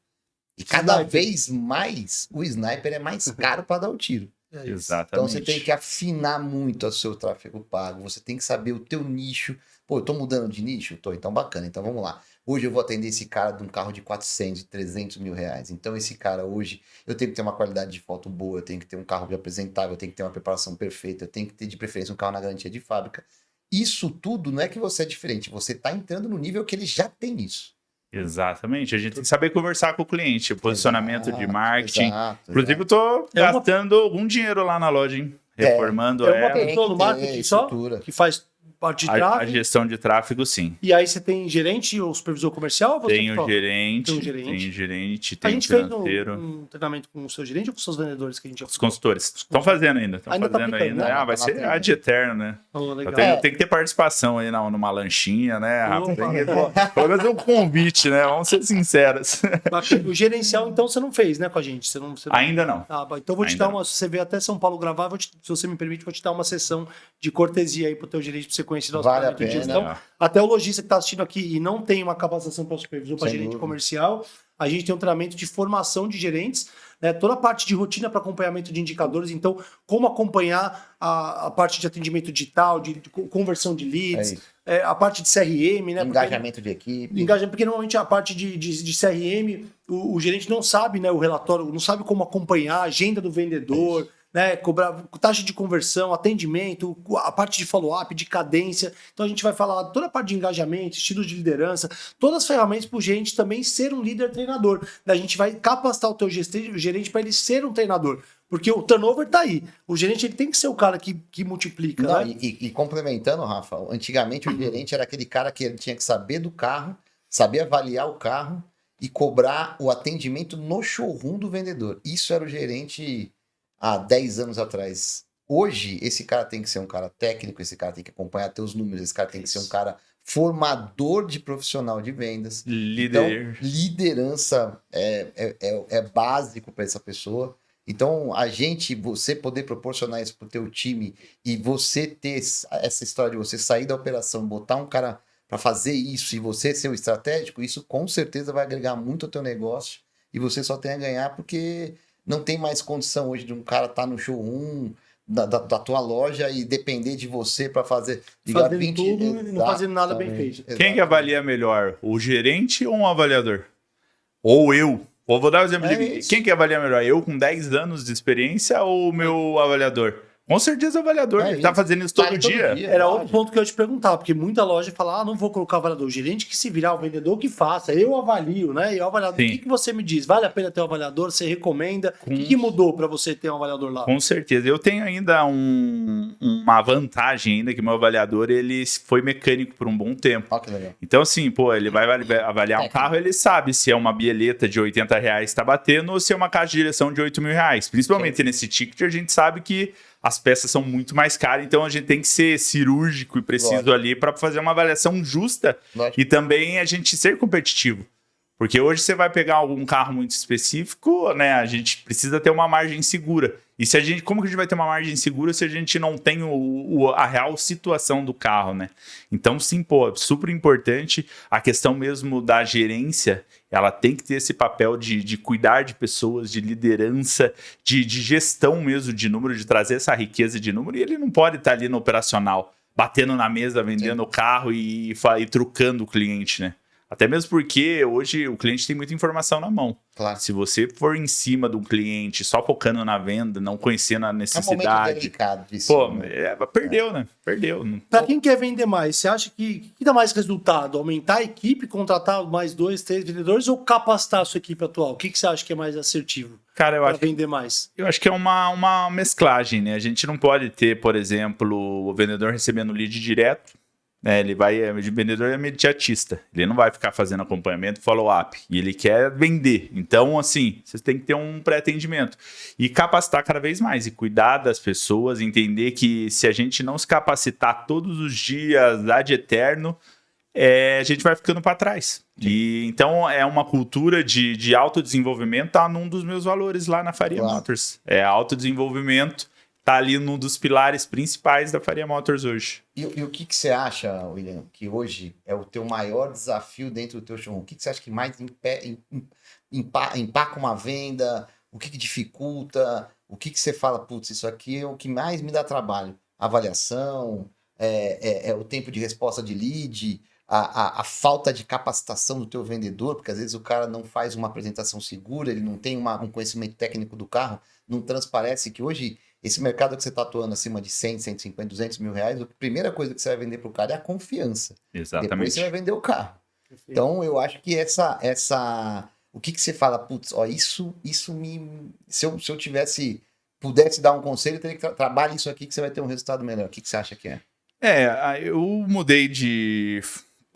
e cada vez mais o sniper é mais caro para dar o tiro. Exatamente. Então você tem que afinar muito o seu tráfego pago, você tem que saber o teu nicho. Pô, eu tô mudando de nicho? Tô, então bacana, então vamos lá. Hoje eu vou atender esse cara de um carro de 400, 300 mil reais. Então esse cara hoje, eu tenho que ter uma qualidade de foto boa, eu tenho que ter um carro apresentável, eu tenho que ter uma preparação perfeita, eu tenho que ter de preferência um carro na garantia de fábrica. Isso tudo não é que você é diferente, você tá entrando no nível que ele já tem isso. Exatamente, a gente tem que saber conversar com o cliente, posicionamento de marketing. Inclusive eu tô gastando algum dinheiro lá na loja, hein? Reformando ela. É uma pessoa no marketing só que faz parte de tráfego. A gestão de tráfego, sim. E aí você tem gerente ou supervisor comercial? Tem o gerente, tem o financeiro. Um treinamento com o seu gerente ou com os seus vendedores que a gente Os consultores. Estão fazendo ainda. Estão fazendo ainda. Né? Vai ser ad eterno, né? Tem que ter participação aí numa lanchinha, né? Pelo menos um convite, né? Vamos ser sinceros. O gerencial, então, você não fez, né, com a gente? Você não... Ainda não. Então vou te dar uma... Se você veio até São Paulo gravar, se você me permite, vou te dar uma sessão de cortesia aí pro teu gerente, pra você conhecer nosso treinamento de gestão. Até o lojista que está assistindo aqui e não tem uma capacitação para supervisor, para gerente comercial, a gente tem um treinamento de formação de gerentes, né? Toda a parte de rotina para acompanhamento de indicadores, então como acompanhar a parte de atendimento digital, de conversão de leads, a parte de CRM, né? Engajamento de equipe. Porque normalmente a parte de CRM, o gerente não sabe, né, o relatório, não sabe como acompanhar a agenda do vendedor, né, cobrar taxa de conversão, atendimento, a parte de follow-up, de cadência. Então a gente vai falar toda a parte de engajamento, estilos de liderança, todas as ferramentas para o gerente também ser um líder treinador. A gente vai capacitar o teu gerente para ele ser um treinador. Porque o turnover está aí. O gerente ele tem que ser o cara que multiplica. Não, né? E complementando, Rafa, antigamente o gerente era aquele cara que ele tinha que saber do carro, saber avaliar o carro e cobrar o atendimento no showroom do vendedor. Isso era o gerente há 10 anos atrás. Hoje, esse cara tem que ser um cara técnico, esse cara tem que acompanhar teus números, esse cara tem que ser um cara formador de profissional de vendas. Então, liderança é básico para essa pessoa. Então, você poder proporcionar isso para o teu time e você ter essa história de você sair da operação, botar um cara para fazer isso e você ser o estratégico, isso com certeza vai agregar muito ao teu negócio e você só tem a ganhar porque não tem mais condição hoje de um cara estar no showroom da tua loja e depender de você para fazer... Fazendo tudo e não fazendo nada bem feito. Quem que avalia melhor? O gerente ou um avaliador? Ou eu? Vou dar um exemplo de quem que avalia melhor? Eu com 10 anos de experiência ou o meu avaliador? Com certeza o avaliador, ele tá fazendo isso todo dia. Era outro ponto que eu ia te perguntar, porque muita loja fala, não vou colocar avaliador. O gerente que se virar, o vendedor que faça, eu avalio, né? E o avaliador, o que você me diz? Vale a pena ter um avaliador? Você recomenda? O que mudou para você ter um avaliador lá? Com certeza. Eu tenho ainda uma vantagem ainda, que meu avaliador, ele foi mecânico por um bom tempo. Que legal. Então, assim, ele vai avaliar um carro, ele sabe se é uma bieleta de R$80 que tá batendo ou se é uma caixa de direção de R$8.000. Principalmente nesse ticket, a gente sabe que as peças são muito mais caras, então a gente tem que ser cirúrgico e preciso ali para fazer uma avaliação justa e também a gente ser competitivo. Porque hoje você vai pegar algum carro muito específico, né? A gente precisa ter uma margem segura. E se a gente, como que a gente vai ter uma margem segura se a gente não tem a real situação do carro, né? Então, sim, pô, super importante a questão mesmo da gerência. Ela tem que ter esse papel de cuidar de pessoas, de liderança, de gestão mesmo de número, de trazer essa riqueza de número. E ele não pode estar ali no operacional, batendo na mesa, vendendo o carro e trucando o cliente, né? Até mesmo porque hoje o cliente tem muita informação na mão. Claro. Se você for em cima de um cliente, só focando na venda, não conhecendo a necessidade... É um momento delicado disso. Pô, perdeu, né? Perdeu. Para quem quer vender mais, você acha que dá mais resultado? Aumentar a equipe, contratar mais 2, 3 vendedores ou capacitar a sua equipe atual? O que você acha que é mais assertivo? Cara, eu acho vender mais? Eu acho que é uma mesclagem, né? A gente não pode ter, por exemplo, o vendedor recebendo lead direto. O vendedor é imediatista, ele não vai ficar fazendo acompanhamento, follow-up, e ele quer vender. Então, assim, você tem que ter um pré-atendimento e capacitar cada vez mais e cuidar das pessoas, entender que se a gente não se capacitar todos os dias, ad eterno, a gente vai ficando para trás. E então é uma cultura de autodesenvolvimento, tá num dos meus valores lá na Faria Motors. Autodesenvolvimento. Tá ali num dos pilares principais da Faria Motors hoje. E o que você acha, William, que hoje é o teu maior desafio dentro do teu showroom? O que você acha que mais empaca uma venda? O que dificulta? O que você fala, putz, isso aqui é o que mais me dá trabalho? Avaliação, o tempo de resposta de lead, a falta de capacitação do teu vendedor, porque às vezes o cara não faz uma apresentação segura, ele não tem um conhecimento técnico do carro, não transparece que hoje... Esse mercado que você está atuando acima de 100, 150, 200 mil reais, a primeira coisa que você vai vender para o cara é a confiança. Exatamente. Depois você vai vender o carro. Perfeito. Então, eu acho que o que você fala, putz, ó, isso me... Se eu pudesse dar um conselho, eu teria que trabalhar isso aqui que você vai ter um resultado melhor. O que você acha que é? Eu mudei de...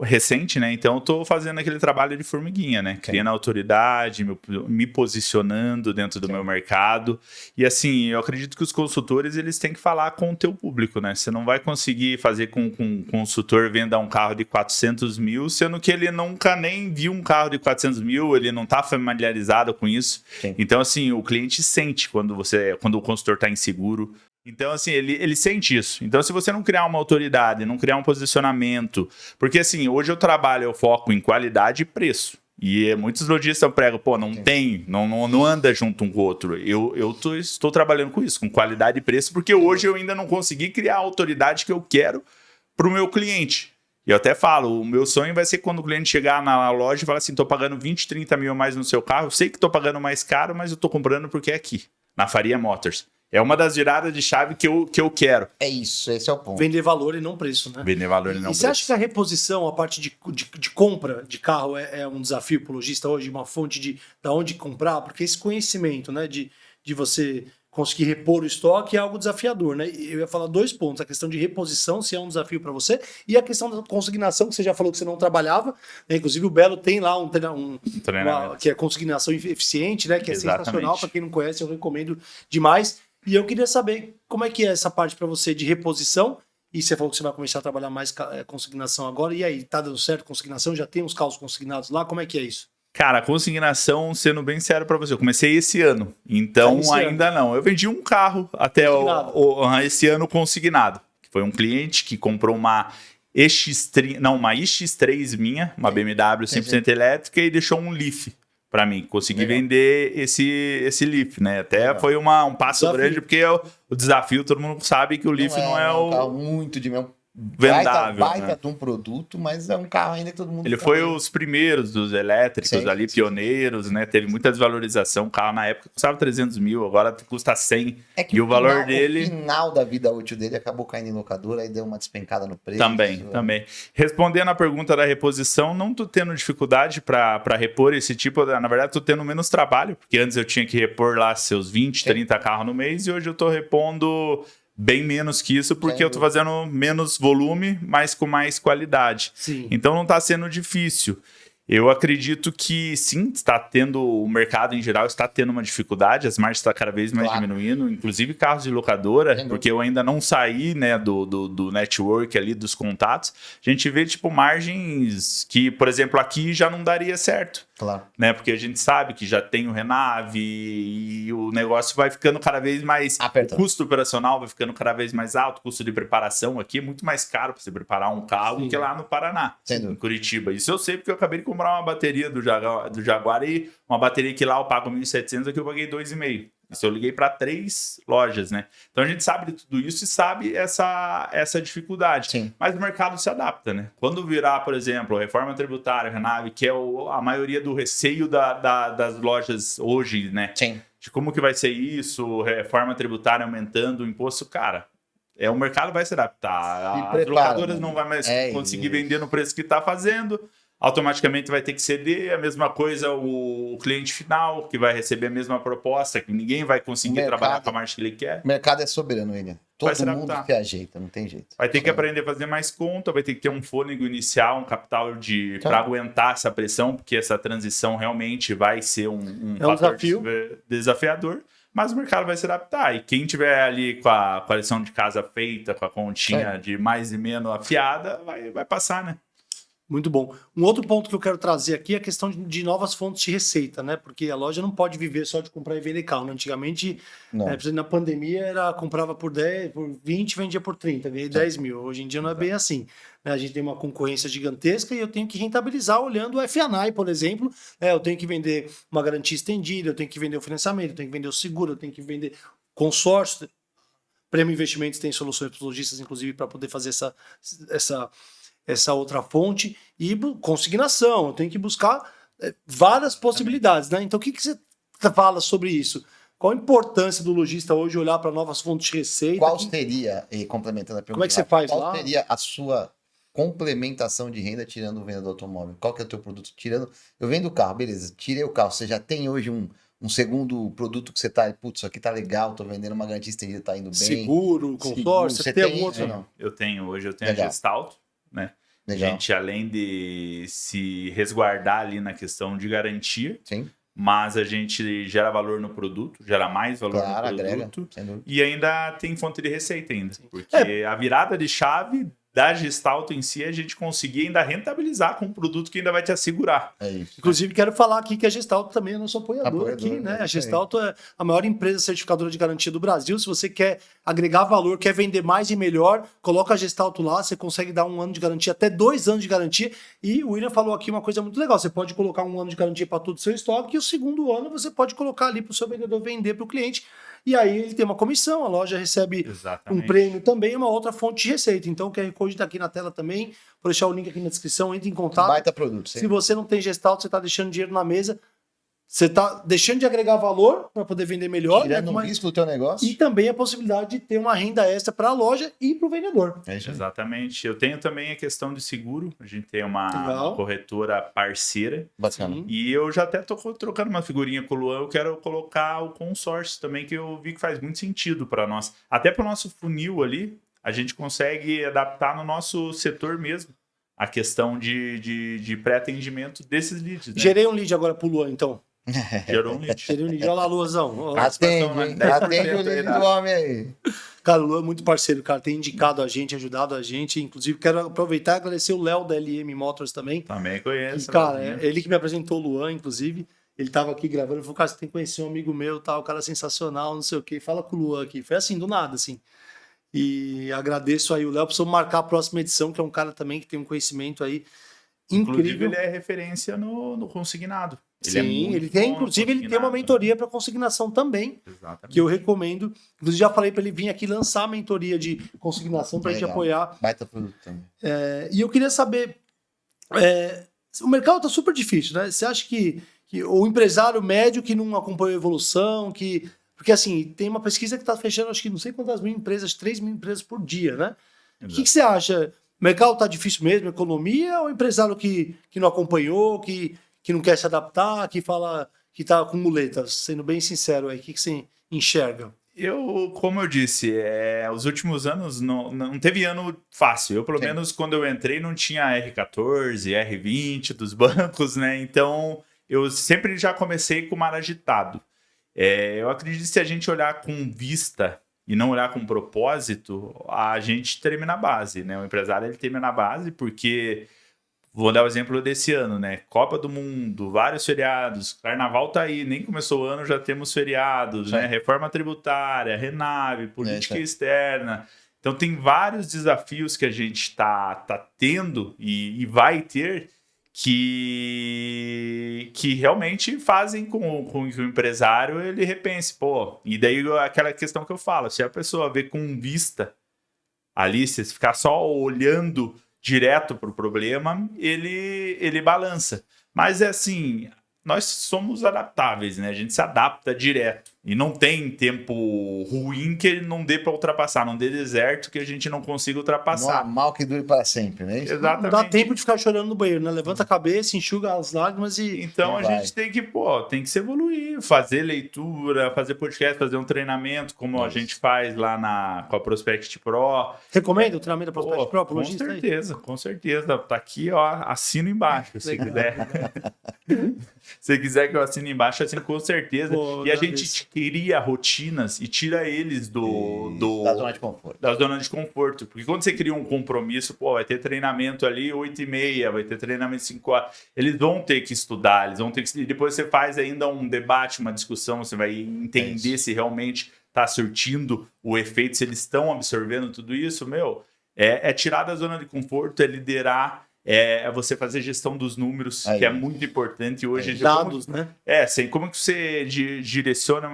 recente, né? Então eu tô fazendo aquele trabalho de formiguinha, né? Criando autoridade, me posicionando dentro do meu mercado. E assim, eu acredito que os consultores, eles têm que falar com o teu público, né? Você não vai conseguir fazer com que um consultor venda um carro de 400 mil, sendo que ele nunca nem viu um carro de 400 mil, ele não tá familiarizado com isso. Sim. Então assim, o cliente sente quando o consultor tá inseguro. Então, assim, ele sente isso. Então, se você não criar uma autoridade, não criar um posicionamento... Porque, assim, hoje eu foco em qualidade e preço. E muitos lojistas pregam, não anda junto um com o outro. Eu estou trabalhando com isso, com qualidade e preço, porque hoje eu ainda não consegui criar a autoridade que eu quero para o meu cliente. E eu até falo, o meu sonho vai ser quando o cliente chegar na loja e falar assim, estou pagando 20, 30 mil a mais no seu carro, eu sei que estou pagando mais caro, mas eu estou comprando porque é aqui, na Faria Motors. É uma das viradas de chave que eu quero. É isso, esse é o ponto. Vender valor e não preço, né? Vender valor e não preço. E você acha que a reposição, a parte de compra de carro é um desafio para o lojista hoje, uma fonte de onde comprar? Porque esse conhecimento, né, de você conseguir repor o estoque é algo desafiador, né? Eu ia falar 2 pontos, a questão de reposição, se é um desafio para você, e a questão da consignação, que você já falou que você não trabalhava, né? Inclusive o Belo tem lá um treinamento que é consignação eficiente, né? Que é sensacional, para quem não conhece, eu recomendo demais. E eu queria saber como é que é essa parte para você de reposição. E você falou que você vai começar a trabalhar mais consignação agora. E aí, tá dando certo consignação? Já tem uns carros consignados lá? Como é que é isso? Cara, a consignação, sendo bem sério para você, eu comecei esse ano. Então, ainda não. Eu vendi um carro até esse ano consignado. Foi um cliente que comprou uma iX3 minha, uma BMW 100% elétrica, e deixou um Leaf para mim, consegui vender esse Leaf, né? Até foi um passo grande, porque o desafio, todo mundo sabe que o Leaf não é um carro muito de mesmo vendável. Baita de um produto, mas é um carro ainda que todo mundo... Ele foi os primeiros dos elétricos ali, pioneiros, né? Teve muita desvalorização. O carro na época custava 300 mil, agora custa 100. E o valor dele... O final da vida útil dele acabou caindo em locadora, aí deu uma despencada no preço. Também. Respondendo a pergunta da reposição, não tô tendo dificuldade para repor esse tipo... Na verdade, tô tendo menos trabalho, porque antes eu tinha que repor lá seus 20, 30 carros no mês, e hoje eu tô repondo... bem menos que isso, porque eu tô fazendo menos volume, mas com mais qualidade. Sim. Então não tá sendo difícil. Eu acredito que sim, o mercado em geral está tendo uma dificuldade, as margens estão cada vez mais diminuindo, inclusive carros de locadora, porque eu ainda não saí, né, do network ali, dos contatos. A gente vê, margens que, por exemplo, aqui já não daria certo. Claro. Né? Porque a gente sabe que já tem o Renave e o negócio vai ficando cada vez mais... Apertado. O custo operacional vai ficando cada vez mais alto, o custo de preparação aqui é muito mais caro para você preparar um carro que lá no Paraná, em Curitiba. Isso eu sei porque eu acabei de comprar uma bateria do Jaguar e uma bateria que lá eu pago 1.700, aqui eu paguei 2,5. Isso eu liguei para 3 lojas, né? Então a gente sabe de tudo isso e sabe essa dificuldade. Sim. Mas o mercado se adapta, né? Quando virar, por exemplo, a reforma tributária, Renave, que é a maioria do receio das lojas hoje, né? Sim. De como que vai ser isso, reforma tributária aumentando o imposto, cara, o mercado vai se adaptar. As locadoras não vão mais conseguir vender no preço que está fazendo. Automaticamente vai ter que ceder, a mesma coisa o cliente final, que vai receber a mesma proposta, que ninguém vai conseguir trabalhar com a margem que ele quer. O mercado é soberano, William. Todo mundo se ajeita, não tem jeito. Vai ter que aprender a fazer mais conta, vai ter que ter um fôlego inicial, um capital para aguentar essa pressão, porque essa transição realmente vai ser um desafio desafiador. Mas o mercado vai se adaptar. E quem tiver ali com a lição de casa feita, com a continha de mais e menos afiada, vai passar, né? Muito bom. Um outro ponto que eu quero trazer aqui é a questão de novas fontes de receita, né? Porque a loja não pode viver só de comprar e vender carro. Antigamente, na pandemia, comprava por 10, por 20, vendia por 30, ganhei 10 mil. Hoje em dia não é bem assim. Né? A gente tem uma concorrência gigantesca e eu tenho que rentabilizar olhando o F&I, por exemplo. Eu tenho que vender uma garantia estendida, eu tenho que vender o financiamento, eu tenho que vender o seguro, eu tenho que vender consórcio. Prêmio Investimentos tem soluções para os lojistas, inclusive, para poder fazer essa outra fonte e consignação. Eu tenho que buscar várias possibilidades, né? Então, o que você fala sobre isso? Qual a importância do lojista hoje olhar para novas fontes de receita? Qual seria, e complementando a pergunta, como é que você faz qual seria a sua complementação de renda tirando o venda do automóvel? Qual que é o teu produto? Eu vendo o carro, beleza, tirei o carro, você já tem hoje um segundo produto que você tá, putz, isso aqui tá legal, tô vendendo uma garantia estendida, tá indo bem. Seguro, consórcio, você tem algum outro? Não. Eu tenho a Gestalt, né? Legal. A gente, além de se resguardar ali na questão de garantia, sim, mas a gente gera valor no produto, gera mais valor no produto, agrega, e ainda tem fonte de receita ainda. Porque a virada de chave da Gestalt em si, a gente conseguir ainda rentabilizar com um produto que ainda vai te assegurar. É isso. Inclusive, quero falar aqui que a Gestalt também é nosso apoiador aqui, né? A Gestalt é a maior empresa certificadora de garantia do Brasil. Se você quer agregar valor, quer vender mais e melhor, coloca a Gestalt lá, você consegue dar 1 ano de garantia, até 2 anos de garantia. E o William falou aqui uma coisa muito legal, você pode colocar 1 ano de garantia para todo o seu estoque e o segundo ano você pode colocar ali para o seu vendedor vender para o cliente. E aí ele tem uma comissão, a loja recebe um prêmio também, uma outra fonte de receita. Então o QR Code está aqui na tela também, vou deixar o link aqui na descrição, entre em contato. Baita produto. Sim. Se você não tem Gestalt, você está deixando dinheiro na mesa, você está deixando de agregar valor para poder vender melhor. Tirando um risco do teu negócio. E também a possibilidade de ter uma renda extra para a loja e para o vendedor. É isso aí. Exatamente. Eu tenho também a questão de seguro. A gente tem uma corretora parceira. Bacana. E eu já até tô trocando uma figurinha com o Luan. Eu quero colocar o consórcio também, que eu vi que faz muito sentido para nós. Até para o nosso funil ali, a gente consegue adaptar no nosso setor mesmo a questão de pré-atendimento desses leads. Né? Gerei um lead agora para o Luan, então. Gerou um lead. Olha lá, Luazão. Atende o lead do homem aí. Cara, o Luan é muito parceiro, cara. Tem indicado a gente, ajudado a gente. Inclusive, quero aproveitar e agradecer o Léo da LM Motors também. Também conheço. E, cara, ele que me apresentou o Luan, inclusive. Ele tava aqui gravando. Ele falou, cara, você tem que conhecer um amigo meu, tal, um cara sensacional, não sei o quê. Fala com o Luan aqui. Foi assim, do nada, assim. E agradeço aí o Léo. Precisamos marcar a próxima edição, que é um cara também que tem um conhecimento aí incrível. Inclusive, ele é referência no consignado. Ele tem, inclusive, ele tem uma mentoria para consignação também, que eu recomendo. Inclusive, já falei para ele vir aqui lançar a mentoria de consignação para a gente apoiar. Baita produto também. E eu queria saber, o mercado está super difícil, né? Você acha que o empresário médio que não acompanhou a evolução, porque assim, tem uma pesquisa que está fechando, acho que não sei quantas mil empresas, 3 mil empresas por dia, né? O que você acha? O mercado está difícil mesmo, economia, ou o empresário que não acompanhou, que não quer se adaptar, que fala que está com muletas? Sendo bem sincero aí, o que você enxerga? Como eu disse, os últimos anos não teve ano fácil. Eu, pelo menos, quando eu entrei, não tinha R14, R20 dos bancos, né? Então, eu sempre já comecei com o mar agitado. Eu acredito que se a gente olhar com vista e não olhar com propósito, a gente termina na base, né? O empresário, ele termina na base porque Vou dar o exemplo desse ano, né? Copa do Mundo, vários feriados, Carnaval tá aí, nem começou o ano, já temos feriados, né? Reforma tributária, Renave, política externa. Então tem vários desafios que a gente tá tendo e vai ter que realmente fazem com que o empresário ele repense, pô. E daí aquela questão que eu falo, se a pessoa vê com vista ali, se ficar só olhando direto para o problema, ele balança. Mas é assim, nós somos adaptáveis, né? A gente se adapta direto. E não tem tempo ruim que não dê para ultrapassar, não dê deserto que a gente não consiga ultrapassar. Não há mal que dure para sempre, né? Exatamente. Não dá tempo de ficar chorando no banheiro, né? Levanta a cabeça, enxuga as lágrimas e... Então a gente tem que se evoluir, fazer leitura, fazer podcast, fazer um treinamento, como a gente faz lá com a Prospect Pro. Recomenda o treinamento da Prospect Pro? Com certeza, com certeza. Tá aqui, ó, assino embaixo, se quiser. Se quiser que eu assine embaixo, assino com certeza. E a gente cria rotinas e tira eles da zona de conforto. Da zona de conforto. Porque quando você cria um compromisso, vai ter treinamento ali 8h30, vai ter treinamento 5 horas. Eles vão ter que estudar, eles vão ter que... Depois você faz ainda um debate, uma discussão, você vai entender se realmente está surtindo o efeito, se eles estão absorvendo tudo isso. É tirar da zona de conforto, é liderar, é você fazer gestão dos números, que é muito importante hoje. Dados, né? Como que você direciona,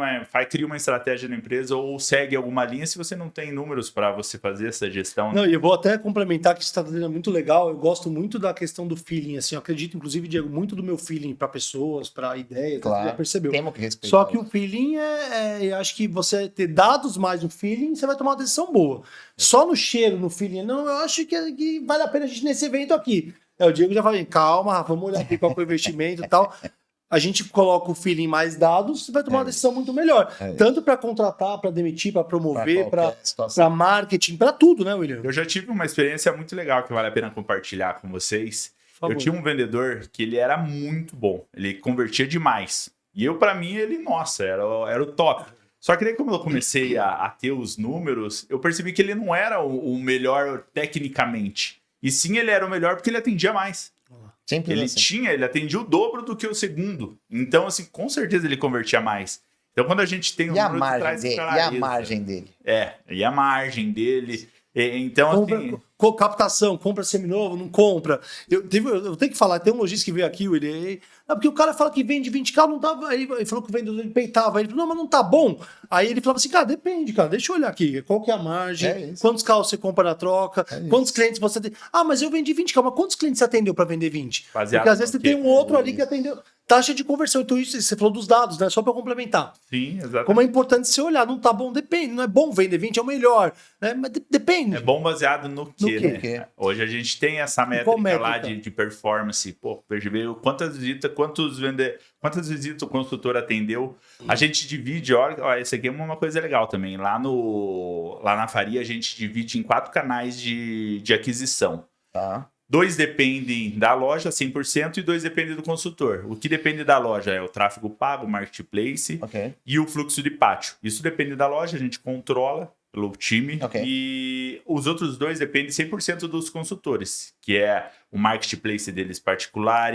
cria uma estratégia na empresa ou segue alguma linha se você não tem números para você fazer essa gestão? Não, e eu vou até complementar que isso está dizendo muito legal. Eu gosto muito da questão do feeling, assim, eu acredito, inclusive, Diego, muito do meu feeling para pessoas, para ideias, claro, você já percebeu. Temos que respeitar. Só que o feeling eu acho que você ter dados mais o feeling, você vai tomar uma decisão boa. Só no cheiro, no feeling, não, eu acho que vale a pena a gente nesse evento aqui. O Diego já falou, calma, vamos olhar aqui qual é o investimento e tal. A gente coloca o feeling mais dados e vai tomar uma decisão muito melhor. Tanto para contratar, para demitir, para promover, para marketing, para tudo, né, William? Eu já tive uma experiência muito legal que vale a pena compartilhar com vocês. Eu tinha um vendedor que ele era muito bom, ele convertia demais. E para mim, ele, era o top. Só que daí, como eu comecei a ter os números, eu percebi que ele não era o melhor tecnicamente. E sim, ele era o melhor porque ele atendia mais. Ele atendia o dobro do que o segundo. Então, assim, com certeza ele convertia mais. Então, quando a gente tem um número que traz clareza. E a margem dele? E a margem dele. Então, assim... Captação, compra seminovo, não compra. Eu tenho que falar, tem um lojista que veio aqui, porque o cara fala que vende 20k, não tava. Ele falou que o vendedor ele peitava. Ele falou, não, mas não tá bom. Aí ele falava assim, cara, depende, cara, deixa eu olhar aqui. Qual que é a margem? Quantos carros você compra na troca? Quantos clientes você tem? Ah, mas eu vendi 20k, mas quantos clientes você atendeu para vender 20? Porque às vezes você tem um outro ali que atendeu. Taxa de conversão, então isso você falou dos dados, né? Só para complementar. Sim, exatamente. Como é importante você olhar, não tá bom, depende. Não é bom vender 20, é o melhor, né? Mas depende. É bom baseado no quê, né? Hoje a gente tem essa métrica lá de performance. Percebeu quantas visitas, quantas visitas o consultor atendeu. A gente divide, olha, isso aqui é uma coisa legal também. Lá na Faria, a gente divide em 4 canais de aquisição. Tá. 2 dependem da loja, 100%, e 2 dependem do consultor. O que depende da loja é o tráfego pago, o marketplace e o fluxo de pátio. Isso depende da loja, a gente controla pelo time. E os outros 2 dependem 100% dos consultores, que é o marketplace deles particular,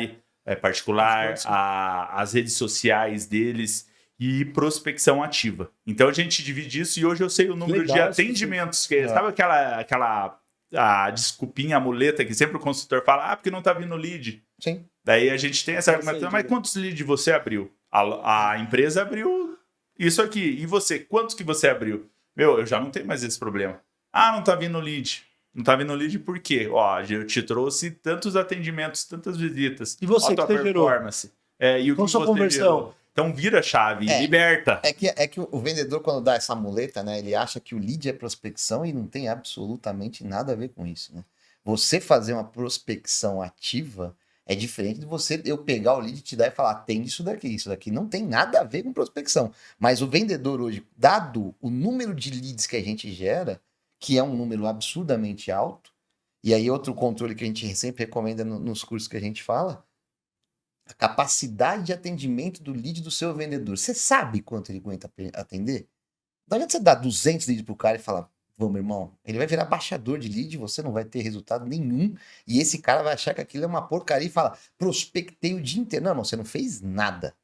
as redes sociais deles e prospecção ativa. Então a gente divide isso e hoje eu sei o número de atendimentos. Sabe aquela a desculpinha, a muleta que sempre o consultor fala, porque não tá vindo lead. Sim. Daí a gente tem essa argumentação, mas quantos leads você abriu? A empresa abriu isso aqui. E você, quantos que você abriu? Eu já não tenho mais esse problema. Não tá vindo lead. Não tá vindo lead por quê? Eu te trouxe tantos atendimentos, tantas visitas. E você, que gerou? E o que sua conversão? Gerou? Então vira a chave, liberta. É que o vendedor, quando dá essa muleta, né, ele acha que o lead é prospecção e não tem absolutamente nada a ver com isso. Né? Você fazer uma prospecção ativa é diferente de eu pegar o lead e te dar e falar, tem isso daqui não tem nada a ver com prospecção. Mas o vendedor hoje, dado o número de leads que a gente gera, que é um número absurdamente alto, e aí outro controle que a gente sempre recomenda nos cursos que a gente fala, a capacidade de atendimento do lead do seu vendedor. Você sabe quanto ele aguenta atender? Não adianta você dar 200 leads pro cara e falar, Vamos, irmão. Ele vai virar baixador de lead, você não vai ter resultado nenhum. E esse cara vai achar que aquilo é uma porcaria e fala, prospectei o dia inteiro. Não, irmão, você não fez nada.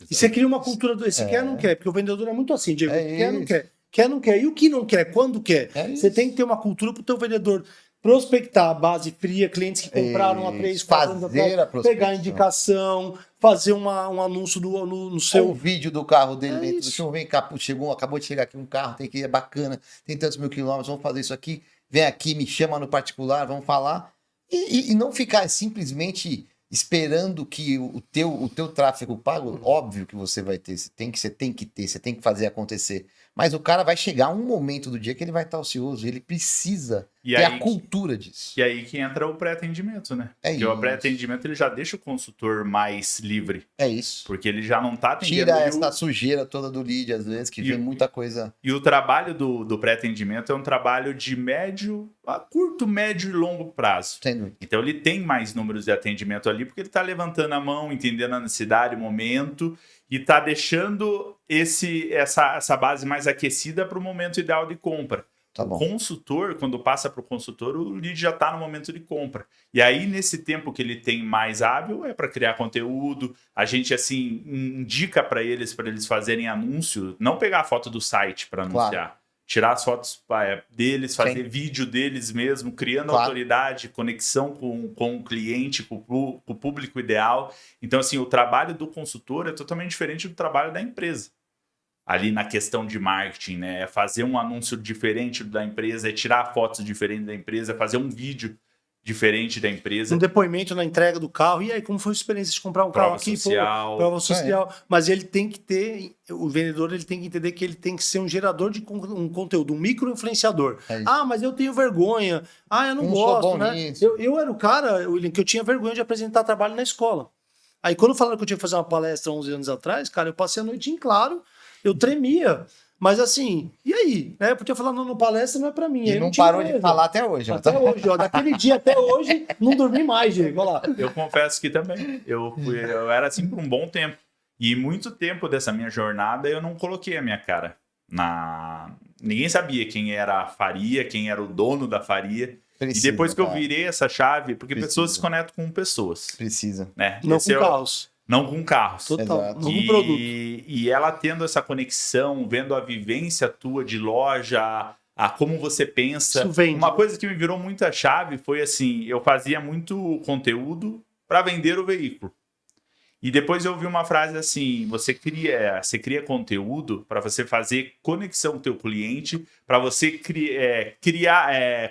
E você cria uma cultura do esse quer, não quer, porque o vendedor é muito assim, Diego, quer, não quer. Quer, não quer. E o que não quer, quando quer? Você tem que ter uma cultura pro teu vendedor prospectar a base fria, clientes que compraram há 3, 4 anos atrás, pegar indicação, fazer um anúncio no seu... Olha o vídeo do carro dele dentro do show, vem cá, acabou de chegar aqui um carro, é bacana, tem tantos mil quilômetros, vamos fazer isso aqui, vem aqui, me chama no particular, vamos falar, e não ficar simplesmente esperando que o teu tráfego pago, óbvio que você vai ter, você tem que fazer acontecer. Mas o cara vai chegar um momento do dia que ele vai estar ocioso, ele precisa ter a cultura disso. E aí que entra o pré-atendimento, né? Porque o pré-atendimento ele já deixa o consultor mais livre. É isso. Porque ele já não está atendendo... Tira essa sujeira toda do lead, às vezes, que vem muita coisa... E o trabalho do pré-atendimento é um trabalho de curto, médio e longo prazo. Então ele tem mais números de atendimento ali, porque ele está levantando a mão, entendendo a necessidade, o momento... E está deixando essa base mais aquecida para o momento ideal de compra. O consultor, quando passa para o consultor, o lead já está no momento de compra. E aí, nesse tempo que ele tem mais hábil, é para criar conteúdo. A gente, assim, indica para eles fazerem anúncio. Não pegar a foto do site para anunciar. Claro. Tirar as fotos deles, fazer vídeo deles mesmo, criando autoridade, conexão com o cliente, com o público ideal. Então, assim, o trabalho do consultor é totalmente diferente do trabalho da empresa. Ali na questão de marketing, né? É fazer um anúncio diferente da empresa, é tirar fotos diferentes da empresa, é fazer um vídeo diferente da empresa. Um depoimento na entrega do carro. E aí, como foi a experiência de comprar um carro aqui? Prova social. Mas ele tem que ter... O vendedor ele tem que entender que ele tem que ser um gerador de um conteúdo, um micro-influenciador. Mas eu tenho vergonha. Eu não gosto, né? Eu era o cara, William, que eu tinha vergonha de apresentar trabalho na escola. Aí, quando falaram que eu tinha que fazer uma palestra 11 anos atrás, cara, eu passei a noite em claro, eu tremia. Mas assim, e aí? Eu podia falar, não, palestra não é pra mim. E não parou de falar até hoje. Até hoje, ó. Daquele dia até hoje, não dormi mais, Diego. Olha lá. Eu confesso que também. Eu era assim por um bom tempo. E muito tempo dessa minha jornada eu não coloquei a minha cara. Ninguém sabia quem era a Faria, quem era o dono da Faria. Precisa, e depois que eu virei essa chave, porque pessoas se conectam com pessoas. Precisa. Né? Não com carros. Não com carros. Total. Não com produto. E ela tendo essa conexão, vendo a vivência tua de loja, a como você pensa. Isso vende. Uma coisa que me virou muita chave foi assim, eu fazia muito conteúdo para vender o veículo. E depois eu ouvi uma frase assim, você cria conteúdo para você fazer conexão com o teu cliente, para você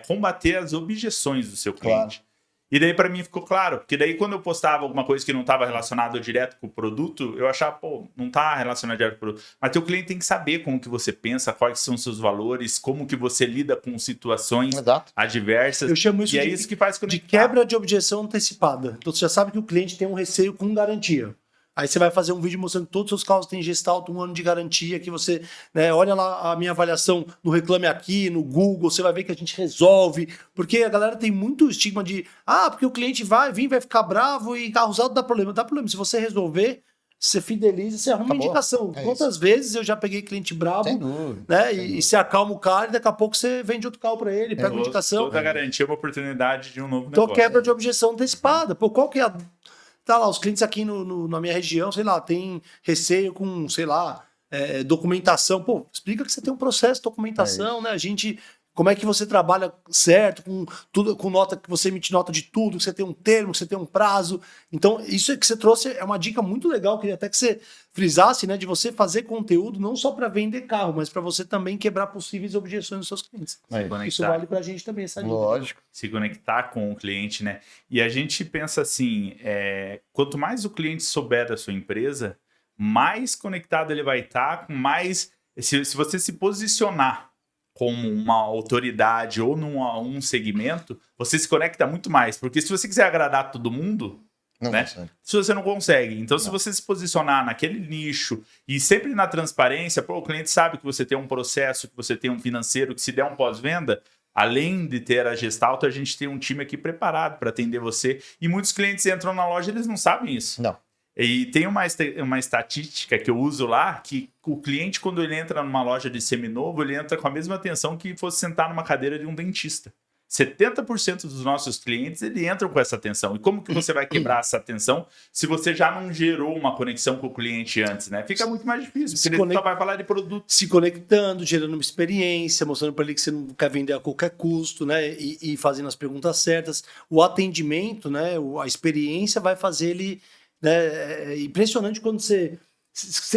combater as objeções do seu cliente. Claro. E daí para mim ficou claro, porque daí quando eu postava alguma coisa que não estava relacionada direto com o produto, eu achava, não está relacionado direto com o produto. Mas teu cliente tem que saber como que você pensa, quais são os seus valores, como que você lida com situações adversas. Eu chamo isso isso que faz conectar. De quebra de objeção antecipada. Então você já sabe que o cliente tem um receio com garantia. Aí você vai fazer um vídeo mostrando que todos os seus carros têm Gestalt, 1 ano de garantia, que você, olha lá a minha avaliação no Reclame Aqui, no Google, você vai ver que a gente resolve. Porque a galera tem muito estigma de, porque o cliente vai ficar bravo e carro usado dá problema. Dá problema. Se você resolver, você fideliza, você arruma uma indicação. Quantas vezes eu já peguei cliente bravo, e se acalma o cara e daqui a pouco você vende outro carro para ele, pega uma indicação. Toda garantia é uma oportunidade de um novo negócio. Então quebra de objeção antecipada. Pô, qual que é a... Tá lá, os clientes aqui na minha região, sei lá, tem receio com, sei lá, documentação. Pô, explica que você tem um processo de documentação, né? Como é que você trabalha certo, com tudo, com nota, que você emite nota de tudo, que você tem um termo, que você tem um prazo. Então, isso que você trouxe é uma dica muito legal, queria até que você frisasse, né? De você fazer conteúdo não só para vender carro, mas para você também quebrar possíveis objeções dos seus clientes. Isso vale para a gente também, essa dica. Lógico. Se conectar com o cliente, né? E a gente pensa assim, quanto mais o cliente souber da sua empresa, mais conectado ele vai estar, com mais... Se você se posicionar como uma autoridade ou num segmento, você se conecta muito mais. Porque se você quiser agradar todo mundo, se você não consegue. Então, se você se posicionar naquele nicho e sempre na transparência, o cliente sabe que você tem um processo, que você tem um financeiro, que se der um pós-venda, além de ter a Gestalt, a gente tem um time aqui preparado para atender você. E muitos clientes entram na loja e eles não sabem isso. Não. E tem uma estatística que eu uso lá, que o cliente, quando ele entra numa loja de seminovo, ele entra com a mesma atenção que fosse sentar numa cadeira de um dentista. 70% dos nossos clientes, ele entram com essa atenção. E como que você vai quebrar essa atenção se você já não gerou uma conexão com o cliente antes, né? Fica muito mais difícil, porque ele só vai falar de produto. Se conectando, gerando uma experiência, mostrando para ele que você não quer vender a qualquer custo, né? E fazendo as perguntas certas. O atendimento, né? A experiência vai fazer ele... Né? É impressionante quando você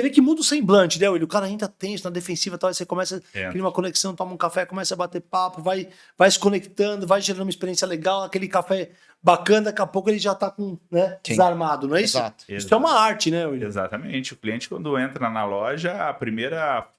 vê que muda o semblante, né? O cara ainda tenso, na defensiva, tal, aí você começa a criar uma conexão, toma um café, começa a bater papo, vai se conectando, vai gerando uma experiência legal, aquele café bacana, daqui a pouco ele já tá desarmado, não é isso? Exato. Isso é uma arte, né, William? Exatamente. O cliente, quando entra na loja, a primeira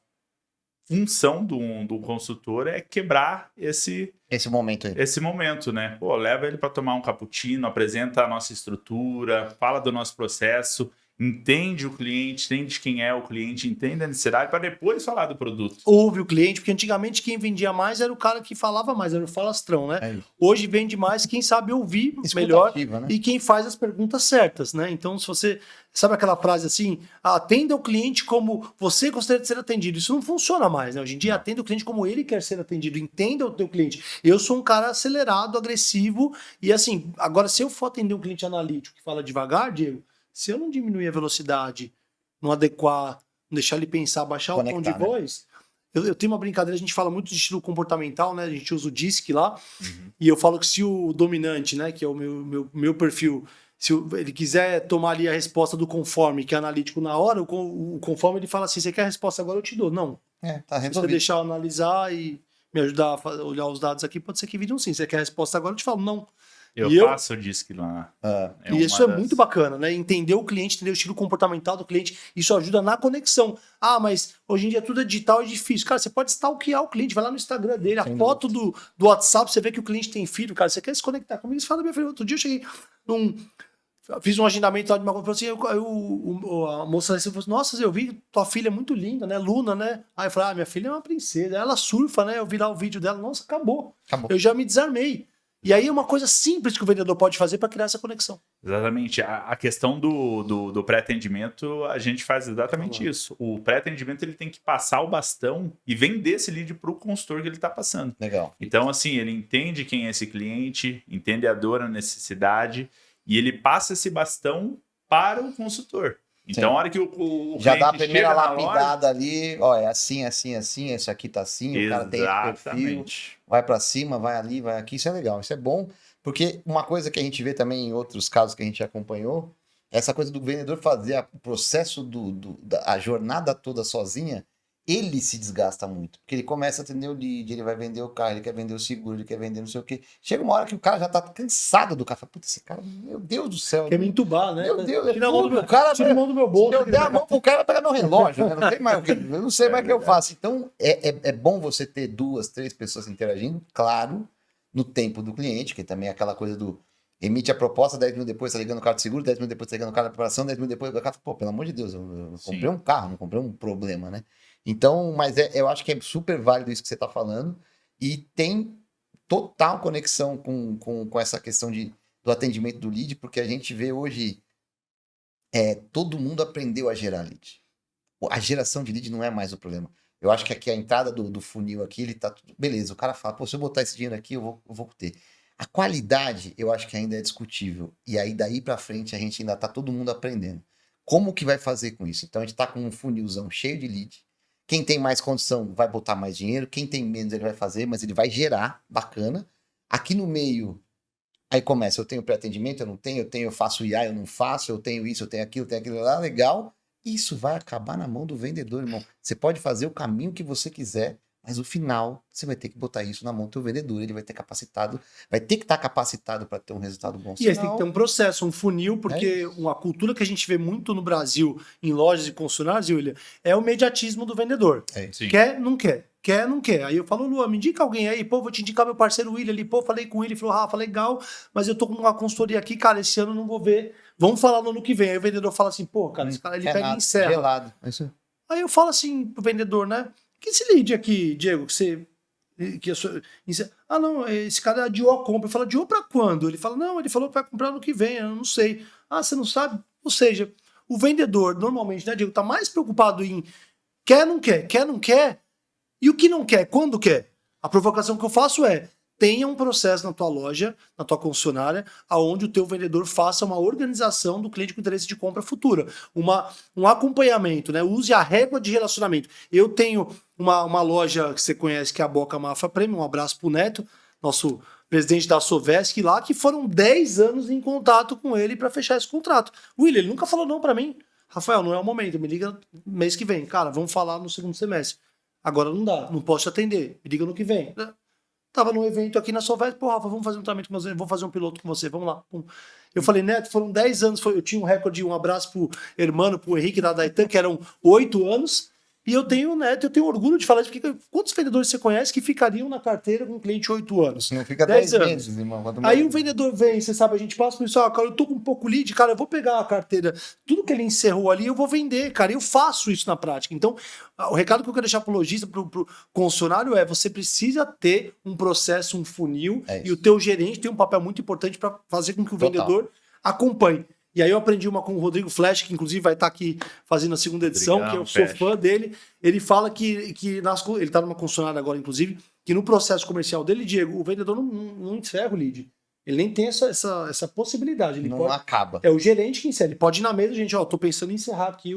função do consultor é quebrar esse momento aí. Esse momento, né? Pô, leva ele para tomar um cappuccino, apresenta a nossa estrutura, fala do nosso processo, entende o cliente, entende quem é o cliente, entende a necessidade para depois falar do produto. Ouve o cliente, porque antigamente quem vendia mais era o cara que falava mais, era o falastrão, né? Hoje vende mais quem sabe ouvir melhor, né? E quem faz as perguntas certas, né? Então, se você... Sabe aquela frase assim? Atenda o cliente como você gostaria de ser atendido. Isso não funciona mais, né? Hoje em dia, atenda o cliente como ele quer ser atendido. Entenda o teu cliente. Eu sou um cara acelerado, agressivo, e assim, agora se eu for atender um cliente analítico que fala devagar, Diego, se eu não diminuir a velocidade, não adequar, não deixar ele pensar, baixar o tom de voz... Eu tenho uma brincadeira, a gente fala muito de estilo comportamental, né? A gente usa o DISC lá, e eu falo que se o dominante, né, que é o meu perfil, se ele quiser tomar ali a resposta do conforme, que é analítico na hora, o conforme ele fala assim, você quer a resposta agora, eu te dou. Não. Tá resolvido. Se você deixar eu analisar e me ajudar a olhar os dados aqui, pode ser que vire um sim. Você quer a resposta agora, eu te falo não. Eu faço o DISC lá. E isso é muito bacana, né? Entender o cliente, entender o estilo comportamental do cliente, isso ajuda na conexão. Mas hoje em dia tudo é digital, é difícil. Cara, você pode stalkear o cliente, vai lá no Instagram dele, a foto do WhatsApp, você vê que o cliente tem filho, cara, você quer se conectar comigo, você fala, meu filho, outro dia eu cheguei fiz um agendamento lá de uma coisa, assim, a moça falou assim, nossa, eu vi, tua filha é muito linda, né, Luna, né? Aí eu falei, minha filha é uma princesa, ela surfa, né? Eu vi lá o vídeo dela, nossa, acabou. Eu já me desarmei. E aí é uma coisa simples que o vendedor pode fazer para criar essa conexão. Exatamente. A questão do pré-atendimento, a gente faz exatamente isso. O pré-atendimento ele tem que passar o bastão e vender esse lead para o consultor que ele está passando. Legal. Então, assim, ele entende quem é esse cliente, entende a dor, a necessidade, e ele passa esse bastão para o consultor. Então, a hora que o já dá a primeira lapidada ali, ó, é assim, assim, assim, isso aqui tá assim, o cara tem esse perfil, vai para cima, vai ali, vai aqui, isso é legal, isso é bom, porque uma coisa que a gente vê também em outros casos que a gente acompanhou, essa coisa do vendedor fazer o processo a jornada toda sozinha, ele se desgasta muito, porque ele começa a atender o lead, ele vai vender o carro, ele quer vender o seguro, ele quer vender não sei o quê. Chega uma hora que o cara já tá cansado do café. Putz, esse cara, meu Deus do céu. Quer me entubar, né? Meu Deus, tira a mão do meu bolso. Se eu der a mão pro cara, pega meu relógio, né? Não tem mais o que, eu não sei mais o que eu faço. Então, é bom você ter 2, 3 pessoas interagindo, claro, no tempo do cliente, que também é aquela coisa do emite a proposta, 10 minutos depois tá ligando o carro de seguro, 10 minutos depois tá ligando o carro de preparação, 10 minutos depois o cara, pô, pelo amor de Deus, eu comprei um carro, não comprei um problema, né? Então, mas eu acho que é super válido isso que você está falando e tem total conexão com essa questão do atendimento do lead, porque a gente vê hoje todo mundo aprendeu a gerar lead. A geração de lead não é mais o problema. Eu acho que aqui a entrada do funil aqui, ele tá tudo... Beleza, o cara fala, pô, se eu botar esse dinheiro aqui, eu vou ter. A qualidade, eu acho que ainda é discutível. E aí, daí para frente, a gente ainda tá todo mundo aprendendo. Como que vai fazer com isso? Então, a gente tá com um funilzão cheio de lead. Quem tem mais condição vai botar mais dinheiro, quem tem menos ele vai fazer, mas ele vai gerar, bacana. Aqui no meio, aí começa, eu tenho pré-atendimento, eu não tenho, eu faço IA, eu não faço, eu tenho isso, eu tenho aquilo lá, legal. Isso vai acabar na mão do vendedor, irmão. Você pode fazer o caminho que você quiser, mas no final, você vai ter que botar isso na mão do teu vendedor, ele vai ter que estar capacitado para ter um resultado bom. E aí tem que ter um processo, um funil, porque uma cultura que a gente vê muito no Brasil, em lojas e concessionárias, William, é o imediatismo do vendedor. Quer, não quer. Quer, não quer. Aí eu falo, Lua, me indica alguém aí, pô, vou te indicar meu parceiro William ali, pô, falei com ele, falou, Rafa, legal, mas eu tô com uma consultoria aqui, cara, esse ano eu não vou ver, vvamos falar no ano que vem. Aí o vendedor fala assim, pô, cara, esse cara, ele pega e encerra. Gelado. Aí eu falo assim pro vendedor, né, que esse lead aqui, Diego, que você... não, esse cara adiou a compra. Eu falo, adiou pra quando? Ele fala, não, ele falou que vai comprar no que vem, eu não sei. Você não sabe? Ou seja, O vendedor, normalmente, né, Diego, tá mais preocupado em quer, não quer, e o que não quer, quando quer. A provocação que eu faço é, tenha um processo na tua loja, na tua concessionária, onde o teu vendedor faça uma organização do cliente com interesse de compra futura. Um acompanhamento, né? Use a régua de relacionamento. Eu tenho uma loja que você conhece, que é a Boca Mafra Premium, um abraço pro Neto, nosso presidente da Sovesc lá, que foram 10 anos em contato com ele para fechar esse contrato. William, ele nunca falou não para mim. Rafael, não é o momento, me liga mês que vem. Cara, vamos falar no segundo semestre. Agora não dá, não posso te atender. Me liga no que vem. Tava num evento aqui na Sovesc, pô, Rafa, vamos fazer um tratamento com você, vou fazer um piloto com você, vamos lá. Pum. Eu falei, Neto, foram 10 anos, eu tinha um recorde, um abraço pro hermano, pro Henrique da Daitan, que eram 8 anos, e eu tenho, Neto, eu tenho orgulho de falar isso, porque quantos vendedores você conhece que ficariam na carteira com um cliente 8 anos? Não fica 10 meses, irmão. Aí o vendedor vem, você sabe, a gente passa por isso, cara, eu tô com um pouco lead, cara, eu vou pegar a carteira, tudo que ele encerrou ali, eu vou vender, cara, eu faço isso na prática. Então, o recado que eu quero deixar pro lojista, pro concessionário é, você precisa ter um processo, um funil, e o teu gerente tem um papel muito importante para fazer com que o vendedor acompanhe. E aí eu aprendi uma com o Rodrigo Flash, que inclusive vai estar aqui fazendo a segunda edição, que eu sou fã dele. Ele fala que ele está numa concessionária agora, inclusive, que no processo comercial dele, Diego, o vendedor não encerra o lead. Ele nem tem essa possibilidade. Ele não acaba. É o gerente que encerra. Ele pode ir na mesa, gente, tô pensando em encerrar aqui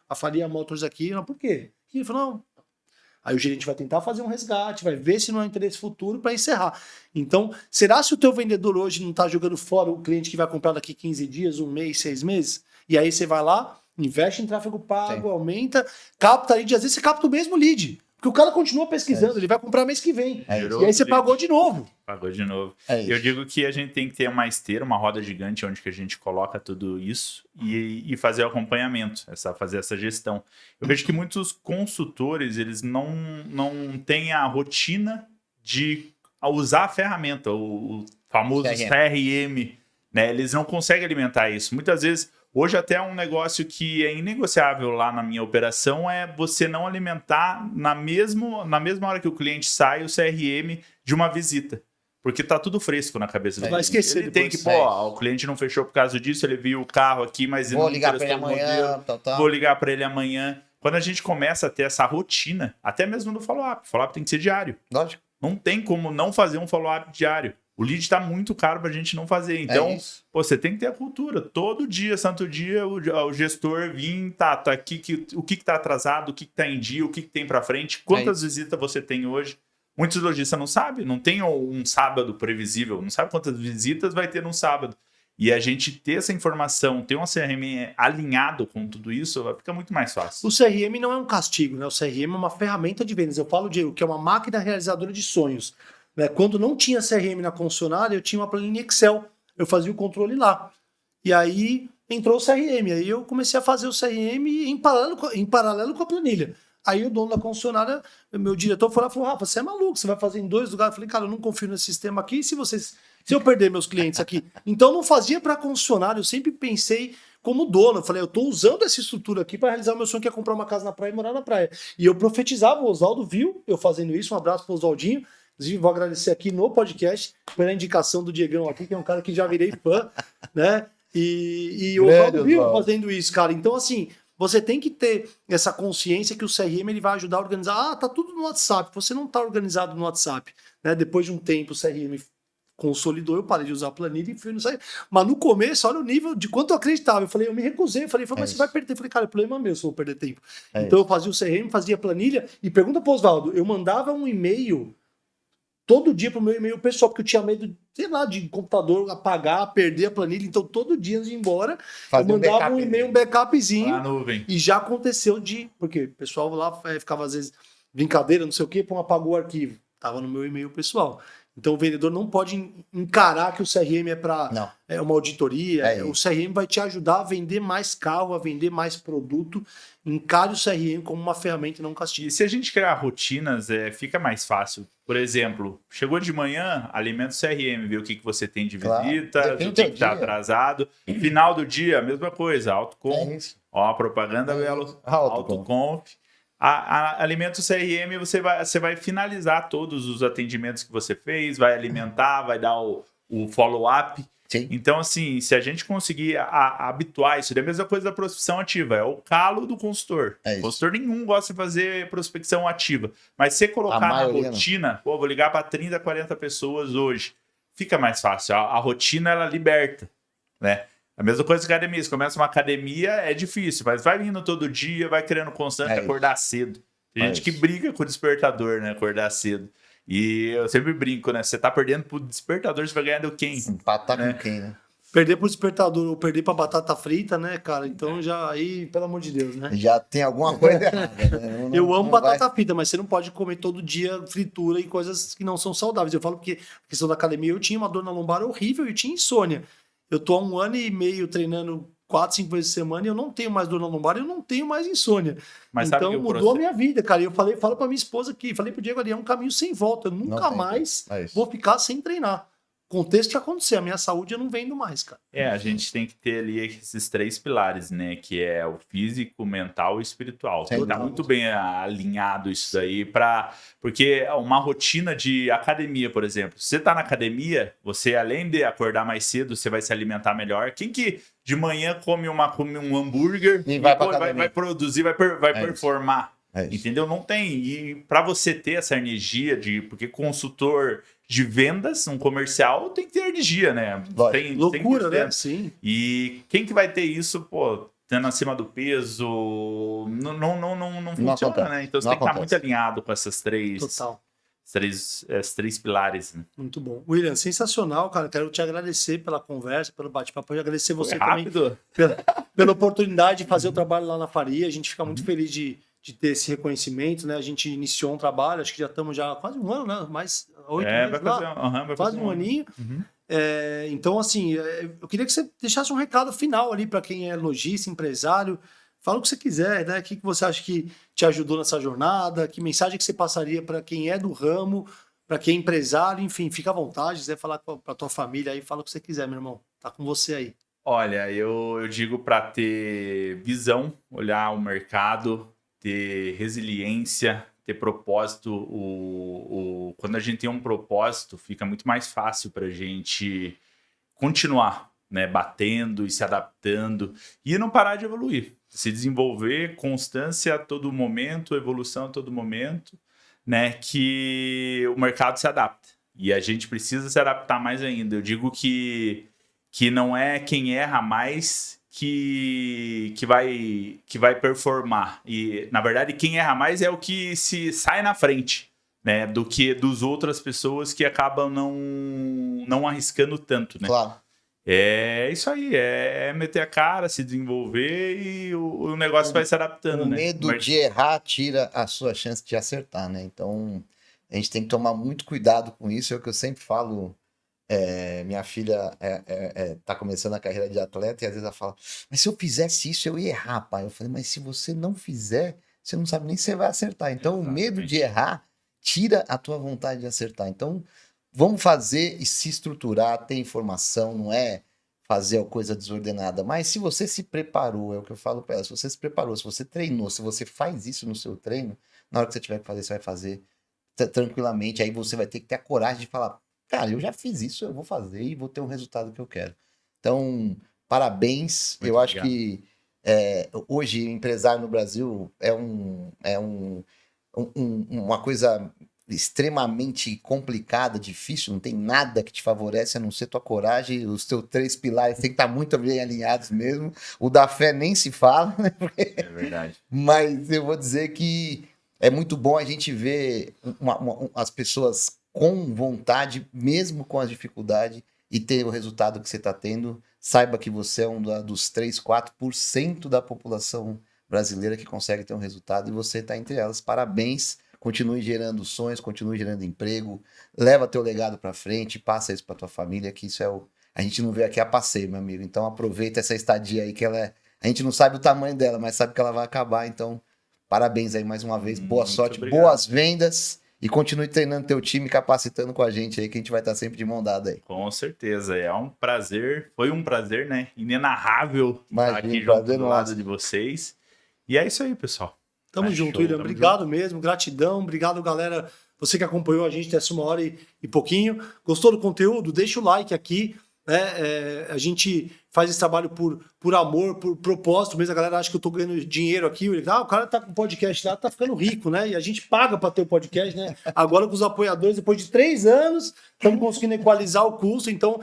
a Faria Motors aqui. Não, por quê? E ele falou, não. Aí o gerente vai tentar fazer um resgate, vai ver se não há interesse futuro para encerrar. Então, será se o teu vendedor hoje não está jogando fora o cliente que vai comprar daqui 15 dias, um mês, 6 meses? E aí você vai lá, investe em tráfego pago, aumenta, capta lead, às vezes você capta o mesmo lead. Porque o cara continua pesquisando, ele vai comprar mês que vem. E aí você pagou de novo. Pagou de novo. Eu digo que a gente tem que ter uma esteira, uma roda gigante onde que a gente coloca tudo isso e fazer o acompanhamento, fazer essa gestão. Eu vejo que muitos consultores, eles não têm a rotina de usar a ferramenta, o famoso CRM, né? Eles não conseguem alimentar isso. Muitas vezes, hoje até um negócio que é inegociável lá na minha operação é você não alimentar na mesma hora que o cliente sai o CRM de uma visita. Porque tá tudo fresco na cabeça do vai esquecer. Ele tem que, o cliente não fechou por causa disso, ele viu o carro aqui, mas ele vou não ligar para ele amanhã, Vou ligar para ele amanhã. Quando a gente começa a ter essa rotina, até mesmo no follow-up, o follow-up tem que ser diário. Lógico. Não tem como não fazer um follow-up diário. O lead está muito caro para a gente não fazer. Então, você tem que ter a cultura. Todo dia, santo dia, o gestor vir, tá aqui, o que está atrasado, o que está em dia, o que tem para frente, quantas visitas você tem hoje. Muitos lojistas não sabem, não tem um sábado previsível, não sabe quantas visitas vai ter num sábado. E a gente ter essa informação, ter um CRM alinhado com tudo isso, vai ficar muito mais fácil. O CRM não é um castigo, né? O CRM é uma ferramenta de vendas. Eu falo, Diego, que é uma máquina realizadora de sonhos. Né? Quando não tinha CRM na concessionária, eu tinha uma planilha Excel. Eu fazia o controle lá. E aí entrou o CRM. Aí eu comecei a fazer o CRM em paralelo com a planilha. Aí o dono da concessionária, meu diretor, foi lá e falou, Rafa, você é maluco, você vai fazer em 2 lugares. Eu falei, cara, eu não confio nesse sistema aqui. Se eu perder meus clientes aqui? Então não fazia para concessionária. Eu sempre pensei como dono. Eu falei, eu estou usando essa estrutura aqui para realizar o meu sonho, que é comprar uma casa na praia e morar na praia. E eu profetizava, o Oswaldo viu eu fazendo isso. Um abraço para o Oswaldinho. Inclusive, vou agradecer aqui no podcast pela indicação do Diegão aqui, que é um cara que já virei fã, né? E o Oswaldo viu fazendo isso, cara. Então, assim, você tem que ter essa consciência que o CRM ele vai ajudar a organizar. Tá tudo no WhatsApp. Você não tá organizado no WhatsApp. Né? Depois de um tempo, o CRM consolidou, eu parei de usar a planilha e fui no CRM. Mas no começo, olha o nível de quanto eu acreditava. Eu falei, eu me recusei. Eu falei, mas você vai perder tempo. Eu falei, cara, o problema é meu se eu vou perder tempo. Então eu fazia o CRM, fazia a planilha. E pergunta pro Oswaldo, eu mandava um e-mail todo dia pro meu e-mail pessoal, porque eu tinha medo, sei lá, de computador apagar, perder a planilha. Então, todo dia antes de ir embora, eu mandava um e-mail, um backupzinho. Na nuvem. E já aconteceu porque o pessoal lá ficava, às vezes, brincadeira, não sei o quê, apagou o arquivo. Tava no meu e-mail pessoal. Então, o vendedor não pode encarar que o CRM é para uma auditoria. O CRM vai te ajudar a vender mais carro, a vender mais produto. Encare o CRM como uma ferramenta e não um castigo. E se a gente criar rotinas, fica mais fácil. Por exemplo, chegou de manhã, alimenta o CRM, vê o que você tem de visita, o que está atrasado. Final do dia, a mesma coisa, AutoConf. Ó, a propaganda, Belo. AutoConf. Alimenta o CRM, você vai finalizar todos os atendimentos que você fez, vai alimentar, vai dar o follow-up. Sim. Então, assim, se a gente conseguir habituar isso, é a mesma coisa da prospecção ativa, é o calo do consultor. O consultor nenhum gosta de fazer prospecção ativa. Mas se você colocar na rotina, pô, vou ligar para 30, 40 pessoas hoje, fica mais fácil. A rotina, ela liberta, né? A mesma coisa que a academia. Se começa uma academia, é difícil, mas vai vindo todo dia, vai criando constante, acordar cedo. Tem gente que briga com o despertador, né? Acordar cedo. E eu sempre brinco, né? Você tá perdendo pro despertador, você vai ganhar do quem? Empatar com quem, né? Perder pro despertador ou perder pra batata frita, né, cara? Então já aí, pelo amor de Deus, né? Já tem alguma coisa errada, né? Eu amo batata frita, mas você não pode comer todo dia fritura e coisas que não são saudáveis. Eu falo porque a questão da academia, eu tinha uma dor na lombar horrível e tinha insônia. Eu tô há 1 ano e meio treinando 4, 5 vezes por semana e eu não tenho mais dor na lombar e eu não tenho mais insônia. Mas então mudou a minha vida, cara. E eu falo pra minha esposa aqui, falei pro Diego ali, é um caminho sem volta. Eu nunca mais vou ficar sem treinar. Contexto que acontecer, a minha saúde eu não vendo mais, cara. A gente tem que ter ali esses 3 pilares, né? Que é o físico, mental e espiritual. Tá muito bem alinhado isso daí, porque uma rotina de academia, por exemplo. Se você tá na academia, você além de acordar mais cedo, você vai se alimentar melhor. Quem que de manhã come um hambúrguer e vai produzir, vai performar? Entendeu? Não tem. E para você ter essa energia porque consultor de vendas, um comercial, tem que ter energia, né? Tem loucura, né? Sim. E quem que vai ter isso, pô, tendo acima do peso, não funciona, né? Então você tem que estar muito alinhado com essas três. Total. Esses 3 pilares, né? Muito bom. William, sensacional, cara. Quero te agradecer pela conversa, pelo bate-papo. E agradecer você também pela oportunidade de fazer o trabalho lá na Faria. A gente fica muito feliz de ter esse reconhecimento, né? A gente iniciou um trabalho, acho que já estamos quase 1 ano, né? Mais 8 meses lá. Quase um aninho. Então, assim, eu queria que você deixasse um recado final ali para quem é lojista, empresário. Fala o que você quiser, né? O que você acha que te ajudou nessa jornada? Que mensagem que você passaria para quem é do ramo, para quem é empresário? Enfim, fica à vontade. Se quiser falar para tua família aí, fala o que você quiser, meu irmão. Tá com você aí. Olha, eu digo para ter visão, olhar o mercado, ter resiliência, ter propósito. Quando a gente tem um propósito, fica muito mais fácil para a gente continuar, né, batendo e se adaptando e não parar de evoluir. Se desenvolver, constância a todo momento, evolução a todo momento, né, que o mercado se adapta. E a gente precisa se adaptar mais ainda. Eu digo que não é quem erra mais que vai performar. E, na verdade, quem erra mais é o que se sai na frente, né, do que dos outras pessoas que acabam não arriscando tanto, né? Claro. É isso aí, é meter a cara, se desenvolver e o negócio vai se adaptando, o né? O medo de errar tira a sua chance de acertar, né? Então, a gente tem que tomar muito cuidado com isso, é o que eu sempre falo. Minha filha tá começando a carreira de atleta e às vezes ela fala, mas se eu fizesse isso, eu ia errar, pai. Eu falei, mas se você não fizer, você não sabe nem se você vai acertar. Então, o medo de errar tira a tua vontade de acertar. Então, vamos fazer e se estruturar, ter informação, não é fazer a coisa desordenada. Mas se você se preparou, é o que eu falo para ela, se você se preparou, se você treinou, se você faz isso no seu treino, na hora que você tiver que fazer, você vai fazer tranquilamente. Aí você vai ter que ter a coragem de falar, cara, eu já fiz isso, eu vou fazer e vou ter um resultado que eu quero. Então, parabéns. Muito obrigado. Acho que hoje empresário no Brasil é uma coisa extremamente complicada, difícil, não tem nada que te favorece a não ser tua coragem, os teus 3 pilares tem que estar muito bem alinhados mesmo, o da fé nem se fala, né? É verdade. Mas eu vou dizer que é muito bom a gente ver as pessoas com vontade, mesmo com as dificuldades, e ter o resultado que você está tendo. Saiba que você é um dos 3, 4% da população brasileira que consegue ter um resultado, e você está entre elas. Parabéns. Continue gerando sonhos, continue gerando emprego, leva teu legado para frente, passa isso para tua família, que isso a gente não vê aqui a passeio, meu amigo. Então aproveita essa estadia aí, que a gente não sabe o tamanho dela, mas sabe que ela vai acabar. Então, parabéns aí mais uma vez, boa sorte, obrigado. Boas vendas e continue treinando teu time, capacitando com a gente aí, que a gente vai estar sempre de mão dada aí. Com certeza, é um prazer, foi um prazer, né, inenarrável estar aqui junto do lado de vocês. E é isso aí, pessoal. Tamo junto, William. Obrigado mesmo, gratidão. Obrigado, galera. Você que acompanhou a gente até essa 1 hora e pouquinho. Gostou do conteúdo? Deixa o like aqui. né? A gente faz esse trabalho por amor, por propósito mesmo. A galera acha que eu tô ganhando dinheiro aqui. O cara tá com podcast lá, tá ficando rico, né? E a gente paga para ter o podcast, né? Agora com os apoiadores, depois de 3 anos, estamos conseguindo equalizar o custo. Então,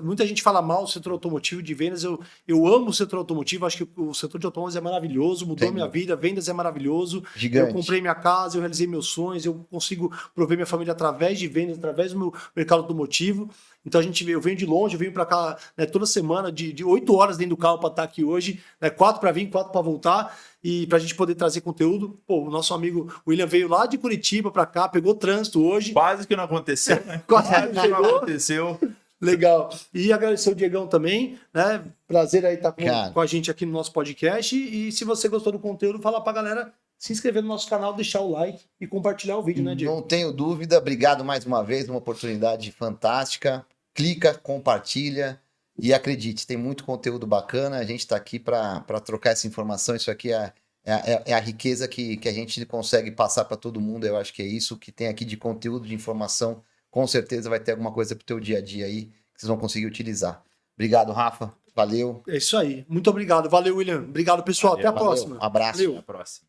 muita gente fala mal do setor automotivo de vendas. Eu amo o setor automotivo, acho que o setor de automóveis é maravilhoso, mudou minha vida, vendas é maravilhoso. Gigante. Eu comprei minha casa, eu realizei meus sonhos, eu consigo prover minha família através de vendas, através do meu mercado automotivo. Então eu venho de longe, eu venho para cá, né, toda semana, de 8 horas dentro do carro para estar aqui hoje, né, 4 para vir, 4 para voltar, e para a gente poder trazer conteúdo. Pô, o nosso amigo William veio lá de Curitiba para cá, pegou trânsito hoje. Quase que não aconteceu, né? Quase que não aconteceu. Legal. E agradecer o Diegão também, né? Prazer aí estar com a gente aqui no nosso podcast. E se você gostou do conteúdo, fala pra galera se inscrever no nosso canal, deixar o like e compartilhar o vídeo, né, Diego? Não tenho dúvida. Obrigado mais uma vez, uma oportunidade fantástica. Clica, compartilha e acredite, tem muito conteúdo bacana. A gente está aqui para trocar essa informação. Isso aqui é a riqueza que a gente consegue passar para todo mundo. Eu acho que é isso que tem aqui de conteúdo, de informação. Com certeza vai ter alguma coisa para o teu dia a dia aí que vocês vão conseguir utilizar. Obrigado, Rafa. Valeu. É isso aí. Muito obrigado. Valeu, William. Obrigado, pessoal. Até a próxima. Abraço. Até a próxima.